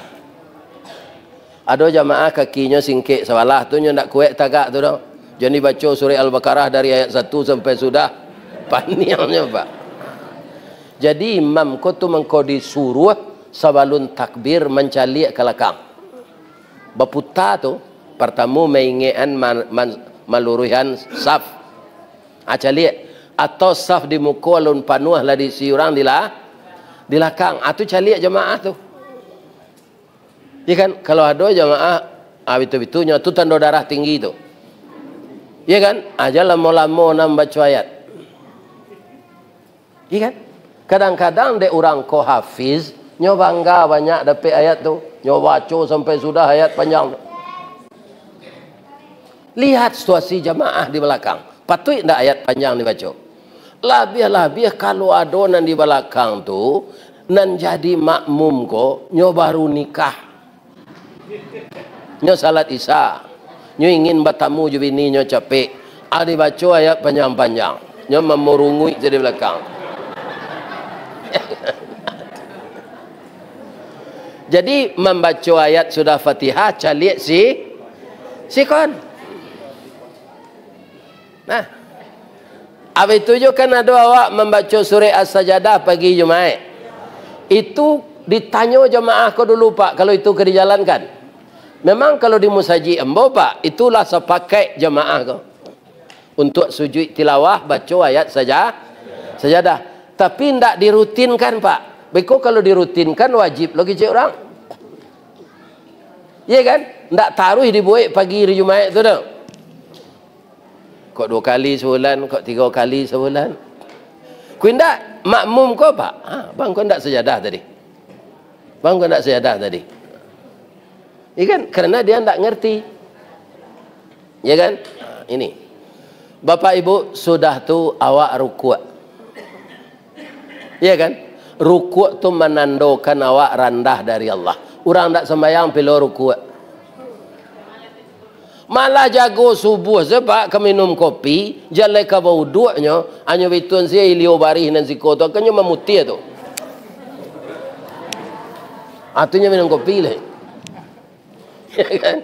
Ada jemaah kakinya singkik sebelah tu nya nak kuat tagak tu dah. Jadi baca surah Al-Baqarah dari ayat 1 sampai sudah panjangnya, Pak. Jadi imam ko tu mengko disuruh sebelum takbir mencalik ke belakang. Baputa tu pertama mengingatkan maluruhan saf. Calik atau saf di muka alun panuh lah di siurang di belakang. Tu calik jemaah tu. Ya kan, kalau ada jemaah betul-betulnya tu tanda darah tinggi tu. Ya kan, aja lama-lama nam baca ayat. Ya kan, kadang-kadang de orang ko hafiz nyo bangga banyak dapat ayat tu, nyo baca sampai sudah ayat panjang tu. Lihat situasi jemaah di belakang, patut ndak ayat panjang dibaca. Lebih-lebih kalau ada nan di belakang tu nan jadi makmum ko nyo baru nikah. Nyo salat isya, nyo ingin bertamu je bini nyo capek, baca ayat panjang-panjang, nyo memurungui di belakang. Jadi membaca ayat sudah Fatihah calik si kon. Nah, apa itu juga kan ada awak membaca surah As-Sajadah pagi Jumaat. Itu ditanya jemaah ko dulu, Pak, kalau itu ke dijalankan. Memang kalau di musaji embo, Pak, itulah sepakai jemaah ko. Untuk sujud tilawah baca ayat sajadah. Tapi tidak dirutinkan, Pak. Beko kalau dirutinkan wajib lagi cik orang. Ya kan? Tidak taruh dibuat pagi hari Jumaat tu dah. Kok 2 kali sebulan, kok 3 kali sebulan. Kau tidak makmum kau, Pak? Bang, kau tidak sejadah tadi. Bang, kau tidak sejadah tadi. Ya kan? Karena dia tidak ngerti. Ya kan? Ini. Bapak Ibu, sudah tu awak rukuk. Ya kan? Rukuk tu menandakan awak rendah dari Allah. Orang tak sembahyang pilih rukuk. Malah jago subuh sebab ke minum kopi, jalai ke wuduknya, hanya bitun saya ilio barih dan siko tu, akannya memutih tu. Artinya minum kopi lah. Ya kan?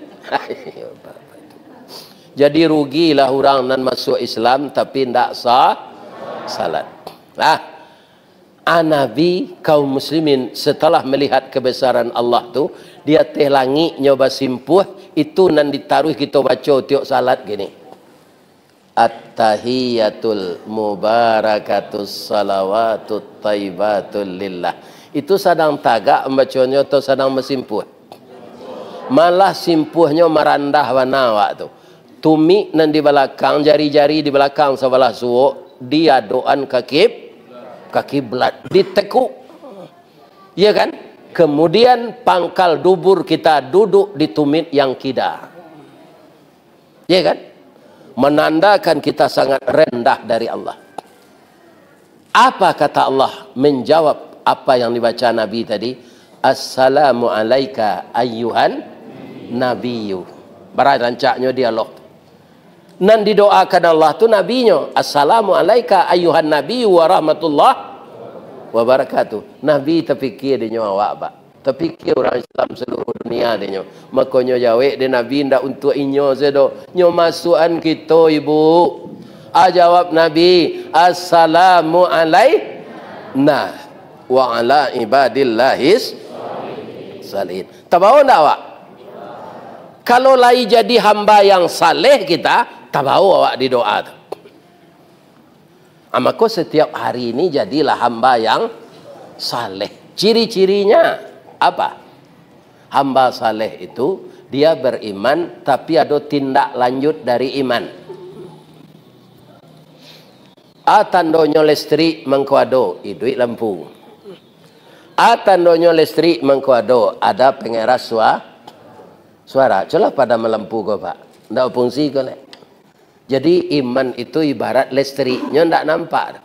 Jadi rugilah orang nan masuk Islam tapi tidak sah salat. Nabi kaum muslimin setelah melihat kebesaran Allah tu, dia teh langit nyoba simpuh itu nan ditaruh kita baca tiap salat gini. At-tahiyatul mubarakatus salawatut tayyibatul lillah. Itu sedang tagak membacanya atau sedang mesimpuh? Malah simpuhnya merandah warna awak tu. Tumi nan di belakang, jari-jari di belakang sebelah suuk, dia doan kaki belat ditekuk. Ya kan? Kemudian pangkal dubur kita duduk di tumit yang kida. Ya kan? Menandakan kita sangat rendah dari Allah. Apa kata Allah menjawab apa yang dibaca Nabi tadi? Assalamu alayka ayyuhan nabiyyu. Barancaknya dialog. Nan didoakan Allah tu nabinya, assalamu alayka ayyuhan nabiyyu wa rahmatullah wa barakatuh. Nabi terfikir dia awak, Pak. Terfikir orang Islam seluruh dunia dia. Makanya jawab dia Nabi ndak untuk inyo sedo. Nyo masukan kita, Ibu. Jawab Nabi, assalamu alayna wa ala ibadillahis salihin. Tahu ndak awak? Kalau lai jadi hamba yang saleh kita, tahu awak di doa tu. Maka setiap hari ini jadilah hamba yang saleh. Ciri-cirinya apa? Hamba saleh itu dia beriman tapi ada tindak lanjut dari iman. Tandonyo listrik mengkuado duit lampu. Tandonyo listrik mengkuado ada pengeras suara. Coba pada melampu kau, Pak. Ndak fungsi kau le. Jadi iman itu ibarat listriknya ndak nampak.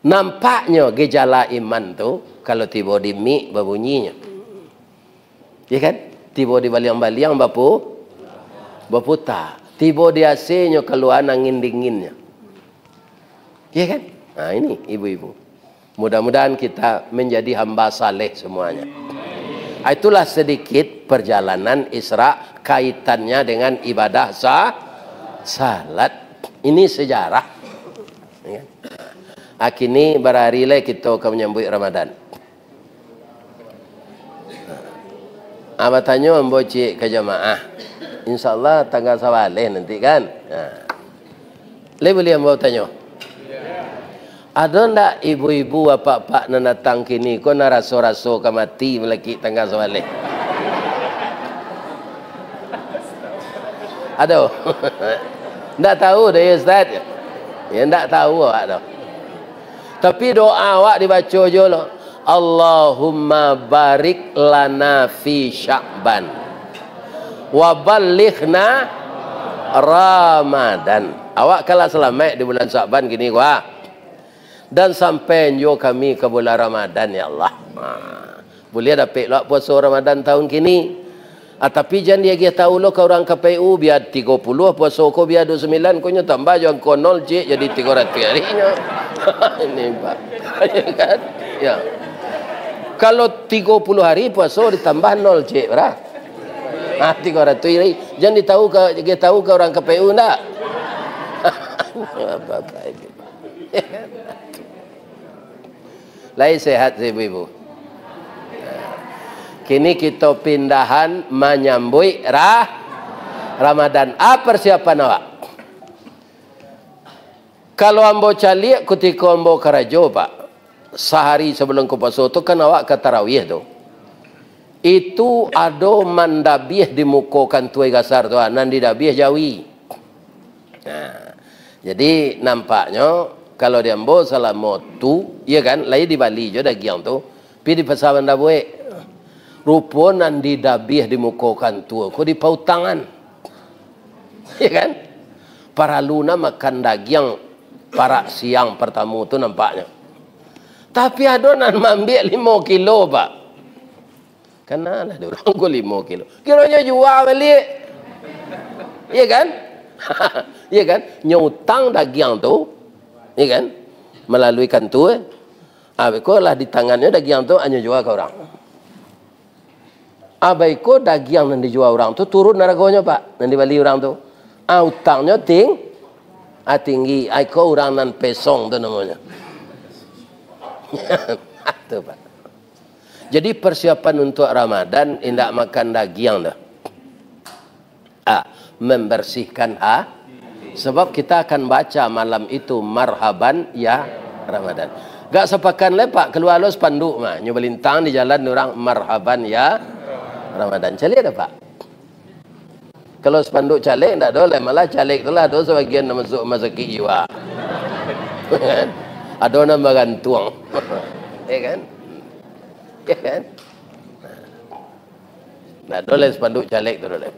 Nampaknya gejala iman tu kalau tiba di mik berbunyinya. Ya kan? Tiba di baliang-baliang berputar. Tiba di AC-nya keluar angin dinginnya. Ya kan? Nah ini ibu-ibu. Mudah-mudahan kita menjadi hamba saleh semuanya. Itulah sedikit perjalanan Isra kaitannya dengan ibadah salat. Ini sejarah. Ya. Kini berhari lagi kita akan menyambut Ramadan. Abah tanya ambo cik ke jamaah. InsyaAllah tanggal sawaleh nanti kan. Le boleh ambo tanya. Ada ndak ibu-ibu bapak-bapak nak datang kini kau nak raso-raso ke mati melaki tanggal sawaleh? Ada? Ndak tahu dah ya Ustaz? Ya ndak tahu awak dah. Tapi doa awak dibaca je lah. Allahumma barik lana fi Sya'ban wa balighna Ramadan. Awak kalau selamat di bulan Sya'ban gini gua. Dan sampai nyo kami ke bulan Ramadan ya Allah. Boleh dapat lah puasa Ramadan tahun kini. Tapi jangan dia tahu lo kau orang KPU biar 30 puasa kau biar 29 kau tambah jangan kau 0 cik jadi 300 harinya. Ini Pak. Ya kan? Ya. Kalau 30 hari puasa ditambah 0 cik berah. 300 hari. Jangan tahu ke orang KPU enggak? Apa-apa ini. Lain sehat ibu-ibu. Kini kita pindahan menyambut Ramadan. Apa persiapan awak? Kalau ambo calik ketika ambo kerajo Pak, sehari sebelum ke puasa tu kan awak ke tarawih tu. Itu ada mandabih di muka tuai gasar tu, nan di dabih jawi. Nah, jadi nampaknya kalau dia ambo selama tu, ya kan, lain di Bali je dagiang tu, pi di pasaran dah buat. Rupa nan di dabih di muka tu, ko di paut tangan. Ya kan? Para luna makan daging para siang pertama tu nampaknya. Tapi ada nan ambil 5 kilo Pak. Kenalah dia orang ko 5 kilo. Kiranya jual balik. Ya kan? Ya kan? Nyutang daging tu, ya kan? Melalui kantu. Ko lah di tangannya daging tu hanya jual ke orang. Abaiko daging yang dijual orang tu turun harganya Pak, yang dibeli orang tu. Utangnya tinggi. Aiko orang nan pesong tu namanya. Itu Pak. Jadi persiapan untuk Ramadan indak makan daging dah. Membersihkan sebab kita akan baca malam itu marhaban ya Ramadan. Gak sepakan lepak keluar lo spanduk mah nyobelintang di jalan orang marhaban ya Ramadan. Calik ada Pak? Kalau spanduk calik tak boleh, malah calik tu lah tu sebagian masuk mazaki jiwa. Ada nama gantung. Ya kan? Ya kan? Tak boleh spanduk calik tu boleh.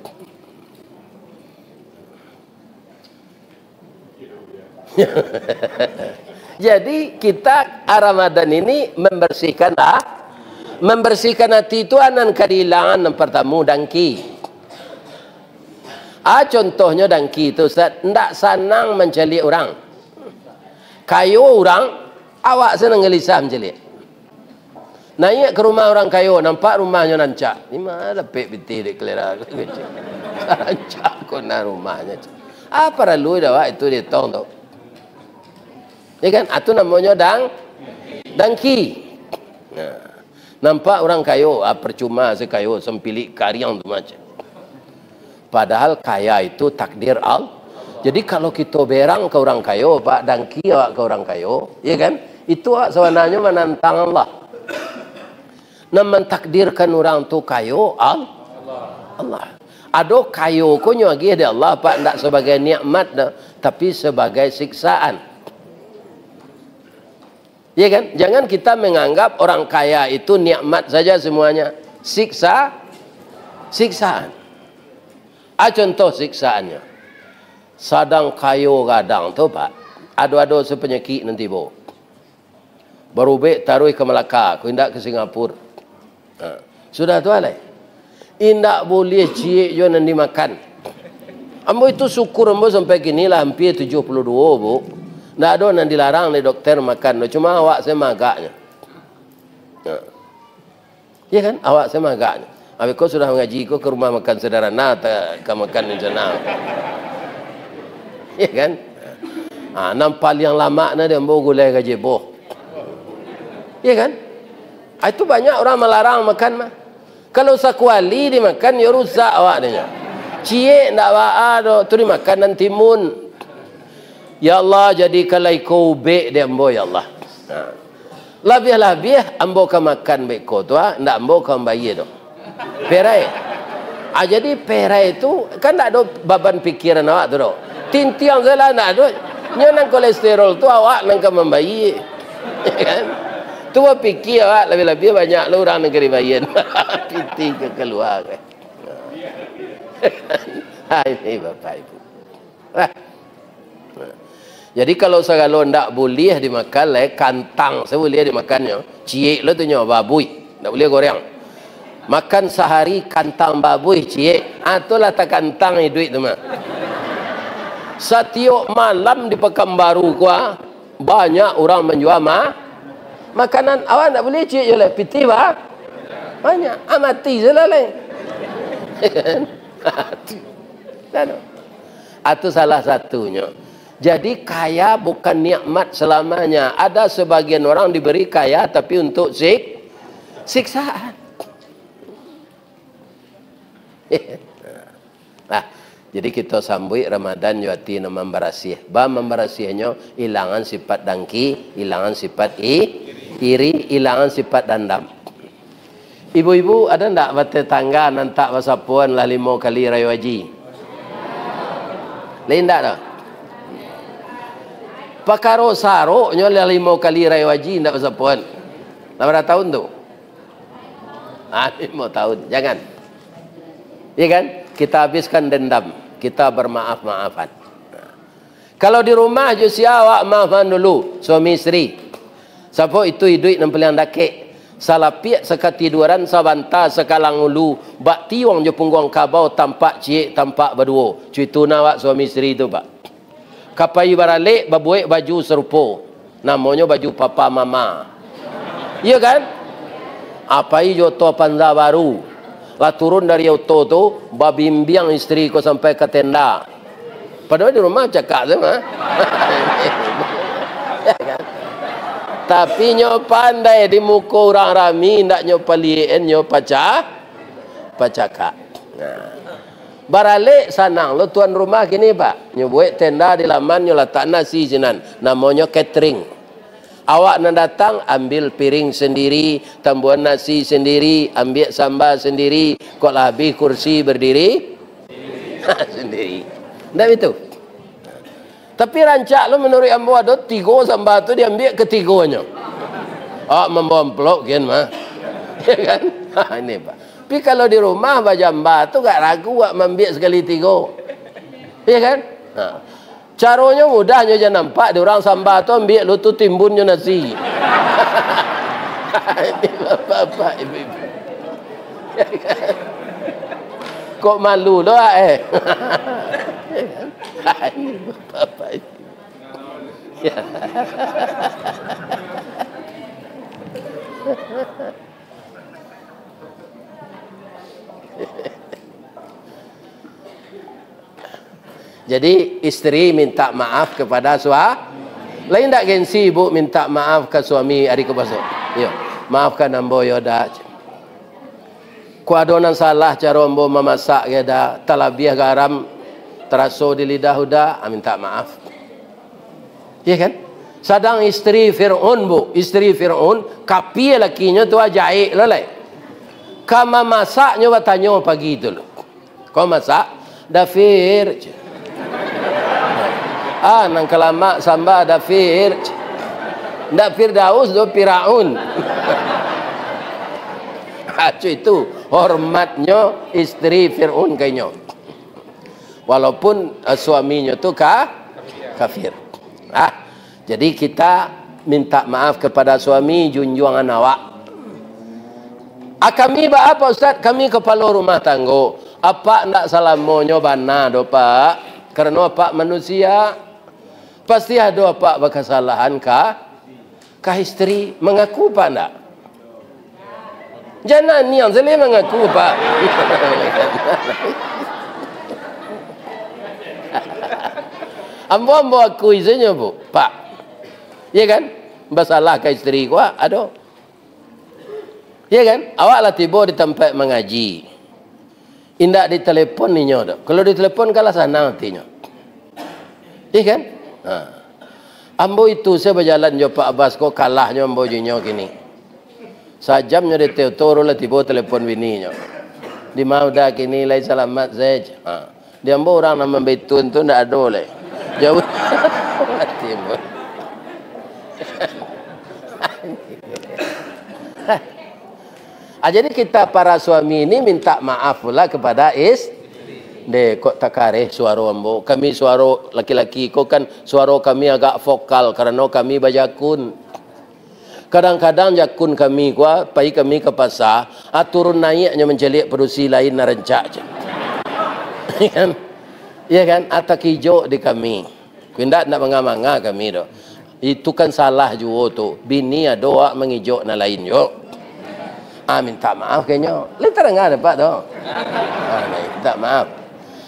Jadi kita Ramadan ini membersihkan hati itu anan kadilangan yang pertama dangki. Contohnya dangki itu Ustaz, ndak senang mencari orang. Kayu orang, awak senang gelisah mencari. Naik ke rumah orang kayu, nampak rumahnya nancak. Ini mana lepek biti di kelera. Nancak kena rumahnya. Apa lalu dah awak itu dia tong tu. Ya kan? Itu namanya dangki. Nah. Nampak orang kayu, percuma sekayu sempilik karyang tu macam. Padahal kaya itu takdir Allah. Jadi kalau kita berang ke orang kayu, Pak dangki awak ke orang kayu, ya kan? Itu sebenarnya menantang Allah. Nah mentakdirkan orang tu kayu Allah. Ada kayu ko nyagi ada Allah Pak ndak sebagai nikmat dah, tapi sebagai siksaan. Ya kan? Jangan kita menganggap orang kaya itu nikmat saja semuanya. Siksaan. Contoh siksaannya. Sadang kayu gadang tu Pak. Ado-ado sepenyakit nanti bo. Baru be taruh ke Melaka, ku indak ke Singapura. Sudah tu alai. Indak boleh cie jo nan dimakan. Ambo itu syukur ambo sampai kini lah hampir 72 bu. Ndak ada nan dilarang oleh dokter makan. Cuma awak saya magaknya. Ya kan? Awak saya magaknya. Habis kau sudah mengaji kau ke rumah makan sederhana atau makan di sana. Ya kan? Nampak yang lama na dia ambo gulai gaji boh. Ya kan? Itu banyak orang melarang makan mah. Kalau sakuali dimakan ya rusak awak dia. Cie ndak ada tu dimakan dan timun. Ya Allah jadi kalau kau be dia ambo ya Allah. Lebih-lebih ambo ka makan be ko tu ndak ambo ka bayi tu. Perai. Jadi perai itu kan ndak ada beban pikiran awak tu. Tintiang salah ndak ada. Nyan kolesterol tu awak nang ka membayi. Kan? Tu pikir awak lebih-lebih banyak lu orang negeri bayan. Piti ke keluar. Ini Bapak Ibu. Jadi kalau segala ndak boleh dimakan kantang, saya boleh dimakannya. Ciek lo tu nyawa babuy, ndak boleh goreng. Makan sehari kantang babuy ciek. Itulah tak kantang duit tu mah. Setiap malam di Pekanbaru gua banyak orang menjual makanan. Awak tak boleh cik je lah. Piti bah banyak. Mati je lah lain. Itu salah satunya. Jadi kaya bukan nikmat selamanya. Ada sebagian orang diberi kaya tapi untuk siksaan. Jadi kita sambut Ramadan jati nama memberasih. Memberasihnya hilangan sifat dangki, hilangan sifat iri, hilangan sifat dendam. Ibu-ibu ada ndak bertetangga nantak basapuan lah 5 kali raya haji? Lain ndak dah? Pakaro saroknya lah 5 kali raya haji ndak basapuan. Berapa tahun tu? 5 tahun. Jangan. Ya kan? Kita habiskan dendam, kita bermaaf-maafan. Kalau di rumah je siawak maafan dulu suami isteri. Siapa itu duit nang peliang dakek. Salah piak sekatiduran sabanta sekalang ulu, bak tiwang je pungguang kabau tampak ciek tampak berdua. Cuitu nawak suami isteri tu pak. Kapai baralik babuek baju serupa. Namanya baju papa mama. Iya kan? Apa ijo to panza baru. Lah turun dari auto tu, babimbiang isteri ko sampai ke tenda. Padahal di rumah cakap sama. Ya kan? Tapi nyo pandai di muka orang rami, ndak nyo palien nyo pacakak. Baralik sanang lo tuan rumah gini pak, nyo buat tenda di laman nyo letak nasi sinan, namanya catering. Awak nak datang ambil piring sendiri, tambuhan nasi sendiri, ambil sambal sendiri, kok habis kursi berdiri sendiri. Ndak itu. Tapi rancak lo menurut ambo ada 3 sambal tu diambil ketiganya. Membomplok kan mah. Ya kan? Ini pak. Tapi kalau di rumah bajamba tu gak ragu wak ambil sekali 3. Ya kan? Caranya mudahnya je nampak di orang sambal tu ambil lu tu timbunnya nasi. Ini bapak-bapak ibu-ibu. Ya kan? Kok malu lo Ya kan? Ini bapak-bapak ibu. Ya. Jadi isteri minta maaf kepada suami. Lain tak gengsi ibu minta maaf ke suami adik kebasok. Yo, maafkan ambo yo dah. Ku adonan salah cara ambo memasak ya dah. Talabiah garam terasa di lidah udah, minta maaf. Ya kan? Sadang isteri Fir'aun bu, isteri Fir'aun kapi lakinya tu ajaib lelai. Kama masaknya bertanya pagi itu lo. Kau masak? Dafir. Nang kelama samba dafir. Ndak Firdaus do Firaun. Itu hormatnya istri Fir'aun kayaknya. Walaupun suaminya tu kafir. Jadi kita minta maaf kepada suami junjungan awak. Kami apa Ustaz? Kami kepala rumah tangga. Apa ndak salamonyo bana do Pak? Karena Pak manusia pasti ada apa kesalahan ka istri. Mengaku Pak ndak? Jangan yang saya mengaku Pak. Ambo aku isinya Bu, Pak. Ya kan? Masalah ke istri gua, aduh. Ya kan? Awaklah tiba di tempat mengaji. Indak ditelepon ni nyodo. Kalau ditelepon kalah sana nantinya. Ya kan? Nah. Ambo itu saya berjalan jo Pak Abbas kok kalahnya ambo junyo kini. Sajamnya di teotoro lah tiba telepon bininya. Di mau dah kini lai selamat saja. Dia ambo orang nama betun tu ndak ada oleh. Jauh. Timur. Jadi kita para suami ini minta maaf pula kepada de kok takareh suara ambo. Kami suara laki-laki kok kan suara kami agak vokal karena kami bajakun. Kadang-kadang jakun kami gua pai kami ke pasar, turun naiknya menjelik perusi lain narencak je. Kan? Ya kan? Atak hijau di kami. Kundak nak manga-manga kami do. Itu kan salah juga tu. Bini doa mengijau na lain yo. Minta maaf kayaknya. Letar enggak ada Pak do. Minta maaf.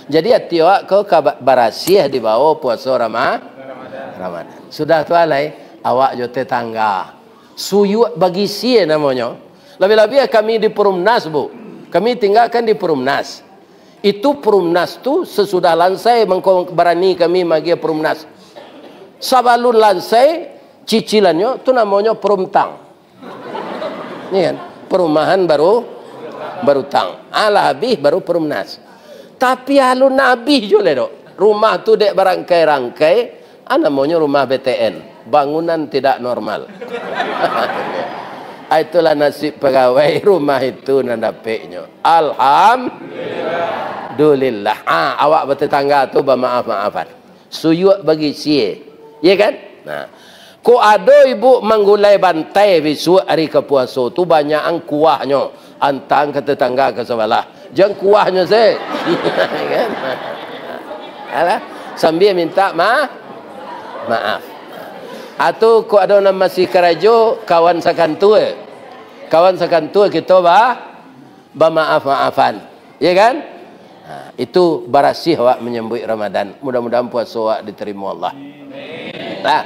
Jadi hati awak kau barasiah di bawah puasa Ramadan. Sudah tu alai awak jo tetangga. Suyuk bagi sia namanya. Lebih-lebih kami di Perumnas Bu. Kami tinggalkan di Perumnas. Itu Perumnas tu sesudah lansai berani kami magi Perumnas. Sabalun lansai cicilannya tu namanya Perumtang. Ini kan perumahan baru tang. Alah habis baru Perumnas. Tapi alun nabi jule do. Rumah tu dek berangkai-rangkai, namanya rumah BTN. Bangunan tidak normal. Itulah nasib pegawai rumah itu nandapeknya. Alhamdulillah. Awak bertetangga tu bermaaf-maafan. Suyuk bagi sie. Ya kan? Nah, ko ada ibu menggulai bantai bisu hari kepuasa tu banyak ang kuahnya antang ke tetangga ke sebelah. Jangan kuahnya saya. Kan? Alah, sambil minta maaf. Atau ko ada nama si kerajo kawan sakantua. Kawan sakantua kita maaf-maafan. Ya kan? Nah, itu barasih awak menyambut Ramadan. Mudah-mudahan puasa awak diterima Allah. Nah,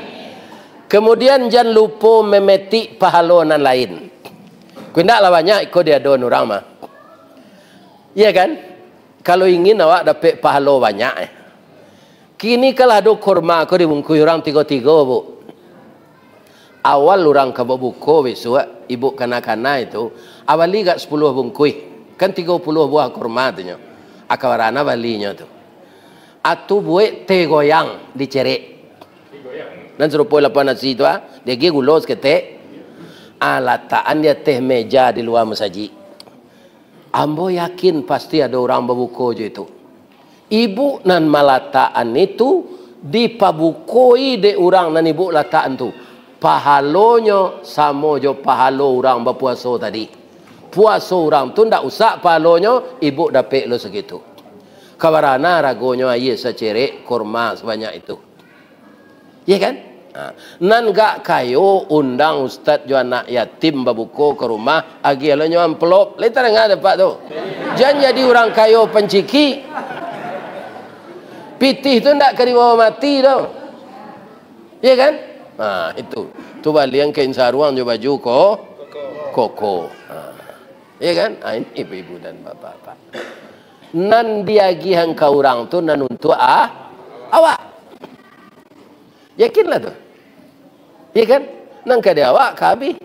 kemudian jangan lupa memetik pahala lain. Kendaklah banyak ikut dia don orang mah. Iya kan? Kalau ingin awak dapat pahala banyak. Kini kalau ada kurma aku dibungkus orang tiga-tiga Bu. Awal orang kabau buku besok ibu kanak-kanak itu awali gak 10 bungkus. Kan 30 buah kurma tu nyo. Akawarana balinya tu. Atu buat teh goyang dicerek. Dan serupa lapan nasi tu dia gi gulos ke teh. Lataan dia teh meja di luar masjid. Ambo yakin pasti ada orang berbuku je itu. Ibu nan malataan itu dipabukoi de orang nan ibu lataan tu. Pahalonyo sama jo pahalo orang berpuasa tadi. Puasa orang tu ndak usah pahalonyo ibu dapat lo segitu. Kabarana ragonya ayah secerek kurma sebanyak itu. Ya kan? Nan gak kayo undang ustaz jo anak yatim babuko ke rumah agi alonyo amplop. Letar enggak ada Pak tu. Jangan jadi orang kayo penciki. Pitih tu ndak keriwa mati tu. Ya kan? Itu. Tu balik yang kain saruang jo baju koko. Ya kan? Ini ibu-ibu dan bapak-bapak. Nan diagi hangka orang tu nan untuk awak. Yakinlah tu. Ya kan? Nang kada awak kabi.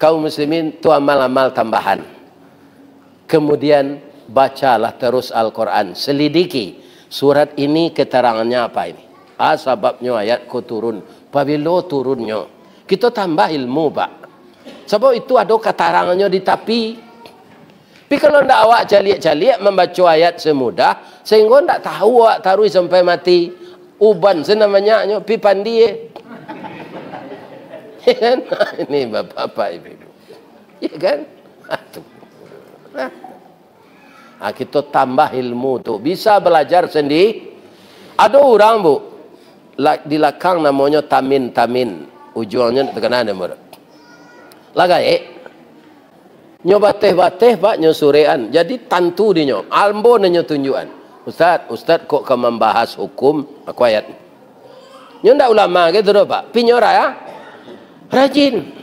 Kaum muslimin tu amal-amal tambahan. Kemudian bacalah terus Al-Quran. Selidiki surat ini keterangannya apa ini. Sebabnya ayat ku turun. Pabilo turunnya. Kita tambah ilmu Pak. Sebab itu ada keterangannya di tapi. Tapi kalau ndak awak caliak-caliak membaca ayat semudah sehingga ndak tahu awak taruh sampai mati. Uban senamanya nyo pi pandi ya kan? Ini bapak-bapak ibu-ibu. Ya kan? Kita tambah ilmu tuh. Bisa belajar sendiri. Ada orang bu, di belakang namanya tamin. Ujungnya terkena ada mur. Lagai. Nyoba teh pak nyosurean. Jadi tantu di nyo. Albo nyo tunjuan. Ustad kok ke membahas hukum aku ayat. Nyo ndak ulama gitu doh pak. Pinyora ya. Rajin.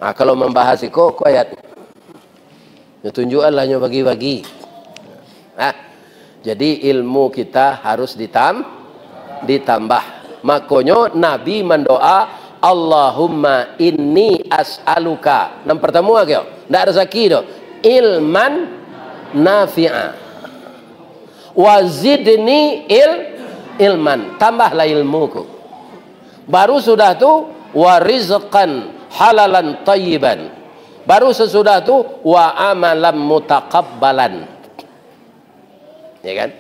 Nah kalau membahas kok ayat. Tunjukkan lah bagi-bagi. Nah, jadi ilmu kita harus ditambah. Makanya Nabi mendoa, Allahumma inni as'aluka. Yang pertama kyo, ndak rezeki do. Ilman nafi'a. Wazidni ilman. Tambahlah ilmuku. Baru sudah tu wa rizqan halalan tayyiban. Baru sesudah tu wa amalan mutaqabbalan. Ya kan?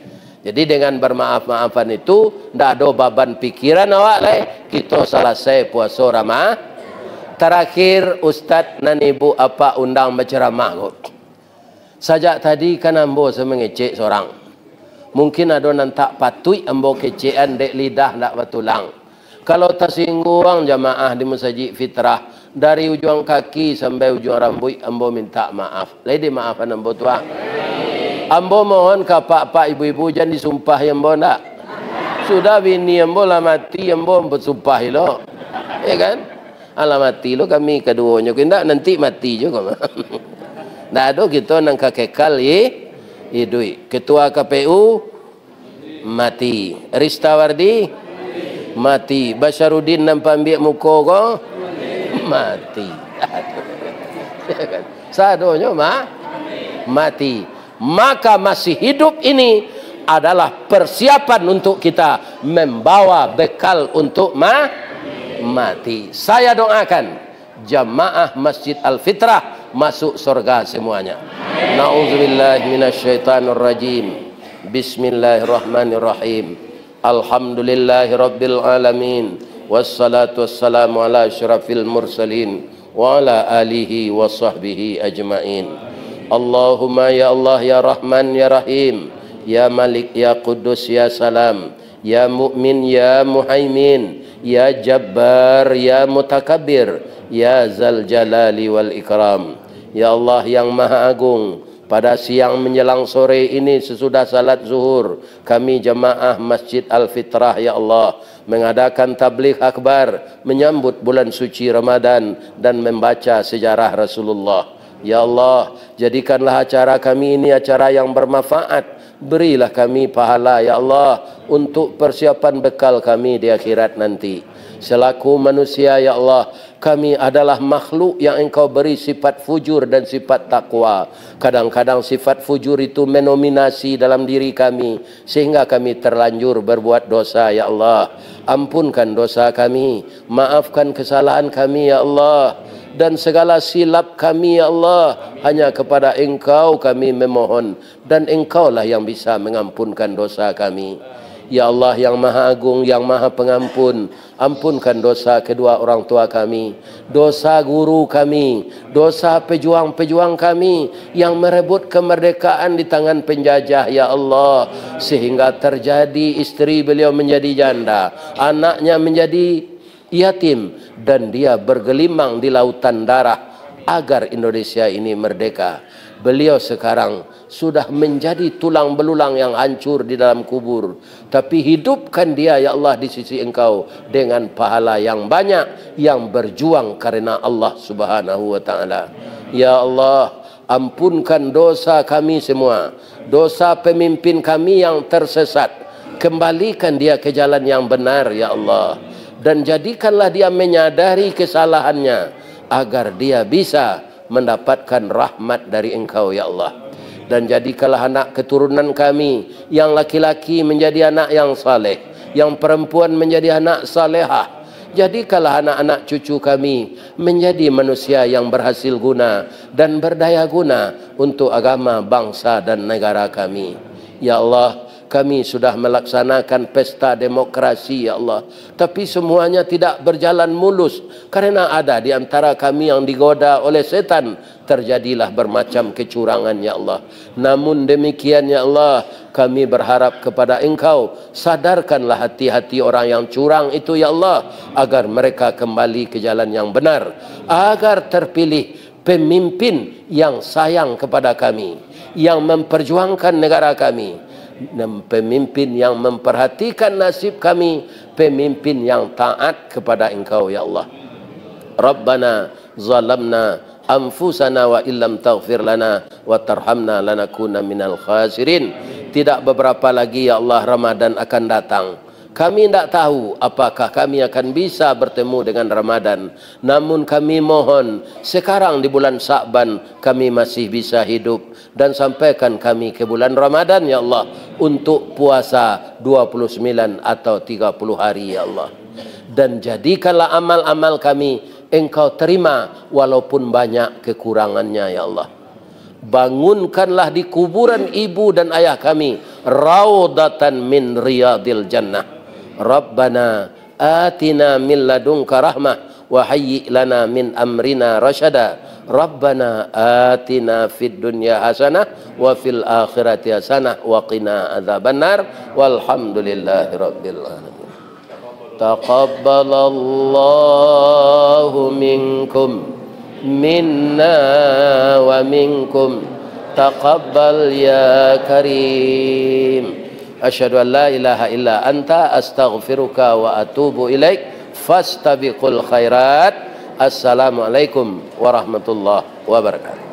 Jadi dengan bermaaf-maafan itu ndak ada beban pikiran awak lai. Kita selesai puasa Ramadan. Terakhir Ustaz dan Ibu apa undang berceramah kok. Sajak tadi kan ambo semengecek seorang. Mungkin ada nantak patui ambo kecean dek lidah ndak betulang. Kalau tersinggung jamaah di masjid fitrah dari ujung kaki sampai ujung rambut, ambo minta maaf. Lady maafan ambo tua. Ambo mohon ke pak ibu-ibu jangan disumpah ambo ndak. Sudah bini ambo lah mati ambo bersumpah lo. Ya kan? Alah mati lo kami keduanya. Kita nanti mati juga. Ndak ada kita nang kekal idui. Ketua KPU mati. Ristawardi mati. Basharudin nampak ambil muka ko mati. Sadonya mati. Maka masih hidup ini adalah persiapan untuk kita membawa bekal untuk mati. Saya doakan jamaah Masjid Al-Fitrah masuk surga semuanya. Nauzubillahi minasyaitonirrajim. Bismillahirrahmanirrahim. Alhamdulillahi rabbil alamin. Wassalatu wassalamu ala asyrafil mursalin wa ala alihi wa sahbihi ajmain. Allahumma ya Allah ya Rahman ya Rahim, ya Malik ya Quddus ya Salam, ya Mu'min ya Muhaimin, ya Jabbar ya Mutakabbir, ya Zal Jalali wal Ikram. Ya Allah yang Maha Agung, pada siang menjelang sore ini sesudah salat zuhur, kami jamaah Masjid Al-Fitrah ya Allah mengadakan tabligh akbar menyambut bulan suci Ramadan dan membaca sejarah Rasulullah. Ya Allah, jadikanlah acara kami ini acara yang bermanfaat. Berilah kami pahala ya Allah untuk persiapan bekal kami di akhirat nanti. Selaku manusia ya Allah, kami adalah makhluk yang Engkau beri sifat fujur dan sifat takwa. Kadang-kadang sifat fujur itu menominasi dalam diri kami sehingga kami terlanjur berbuat dosa ya Allah. Ampunkan dosa kami, maafkan kesalahan kami ya Allah, dan segala silap kami ya Allah hanya kepada Engkau kami memohon, dan Engkaulah yang bisa mengampunkan dosa kami. Ya Allah yang Maha Agung, yang Maha Pengampun, ampunkan dosa kedua orang tua kami, dosa guru kami, dosa pejuang-pejuang kami yang merebut kemerdekaan di tangan penjajah ya Allah, sehingga terjadi istri beliau menjadi janda, anaknya menjadi yatim, dan dia bergelimang di lautan darah agar Indonesia ini merdeka. Beliau sekarang sudah menjadi tulang belulang yang hancur di dalam kubur, tapi hidupkan dia ya Allah di sisi Engkau dengan pahala yang banyak yang berjuang karena Allah Subhanahu wa taala. Ya Allah, ampunkan dosa kami semua, dosa pemimpin kami yang tersesat, kembalikan dia ke jalan yang benar ya Allah, dan jadikanlah dia menyadari kesalahannya agar dia bisa mendapatkan rahmat dari Engkau ya Allah. Dan jadikanlah anak keturunan kami yang laki-laki menjadi anak yang saleh, yang perempuan menjadi anak salehah. Jadikanlah anak-anak cucu kami menjadi manusia yang berhasil guna dan berdaya guna untuk agama, bangsa dan negara kami. Ya Allah, kami sudah melaksanakan pesta demokrasi ya Allah, tapi semuanya tidak berjalan mulus karena ada di antara kami yang digoda oleh setan, terjadilah bermacam kecurangan ya Allah. Namun demikian ya Allah, kami berharap kepada Engkau, sadarkanlah hati-hati orang yang curang itu ya Allah, agar mereka kembali ke jalan yang benar, agar terpilih pemimpin yang sayang kepada kami, yang memperjuangkan negara kami, pemimpin yang memperhatikan nasib kami, pemimpin yang taat kepada Engkau ya Allah. Rabbana zalamna anfusana wa illam taghfir lana wa tarhamna lanakuna minal khasirin. Tidak beberapa lagi ya Allah Ramadan akan datang. Kami tidak tahu apakah kami akan bisa bertemu dengan Ramadan. Namun kami mohon sekarang di bulan Sya'ban kami masih bisa hidup, dan sampaikan kami ke bulan Ramadan ya Allah untuk puasa 29 atau 30 hari ya Allah. Dan jadikanlah amal-amal kami Engkau terima walaupun banyak kekurangannya ya Allah. Bangunkanlah di kuburan ibu dan ayah kami raudatan min riyadil jannah. Rabbana atina min ladunka rahmah wa hayyi' lana min amrina rasyada. Rabbana atina fid dunya hasanah wa fil akhirati hasanah wa qina adzabannar walhamdulillahi rabbil alamin. Taqabbalallahu minkum minna wa minkum taqabbal ya karim. Asyhadu an la ilaha illa anta astaghfiruka wa atubu ilaik. Fastabiqul khairat. Assalamualaikum warahmatullahi wabarakatuh.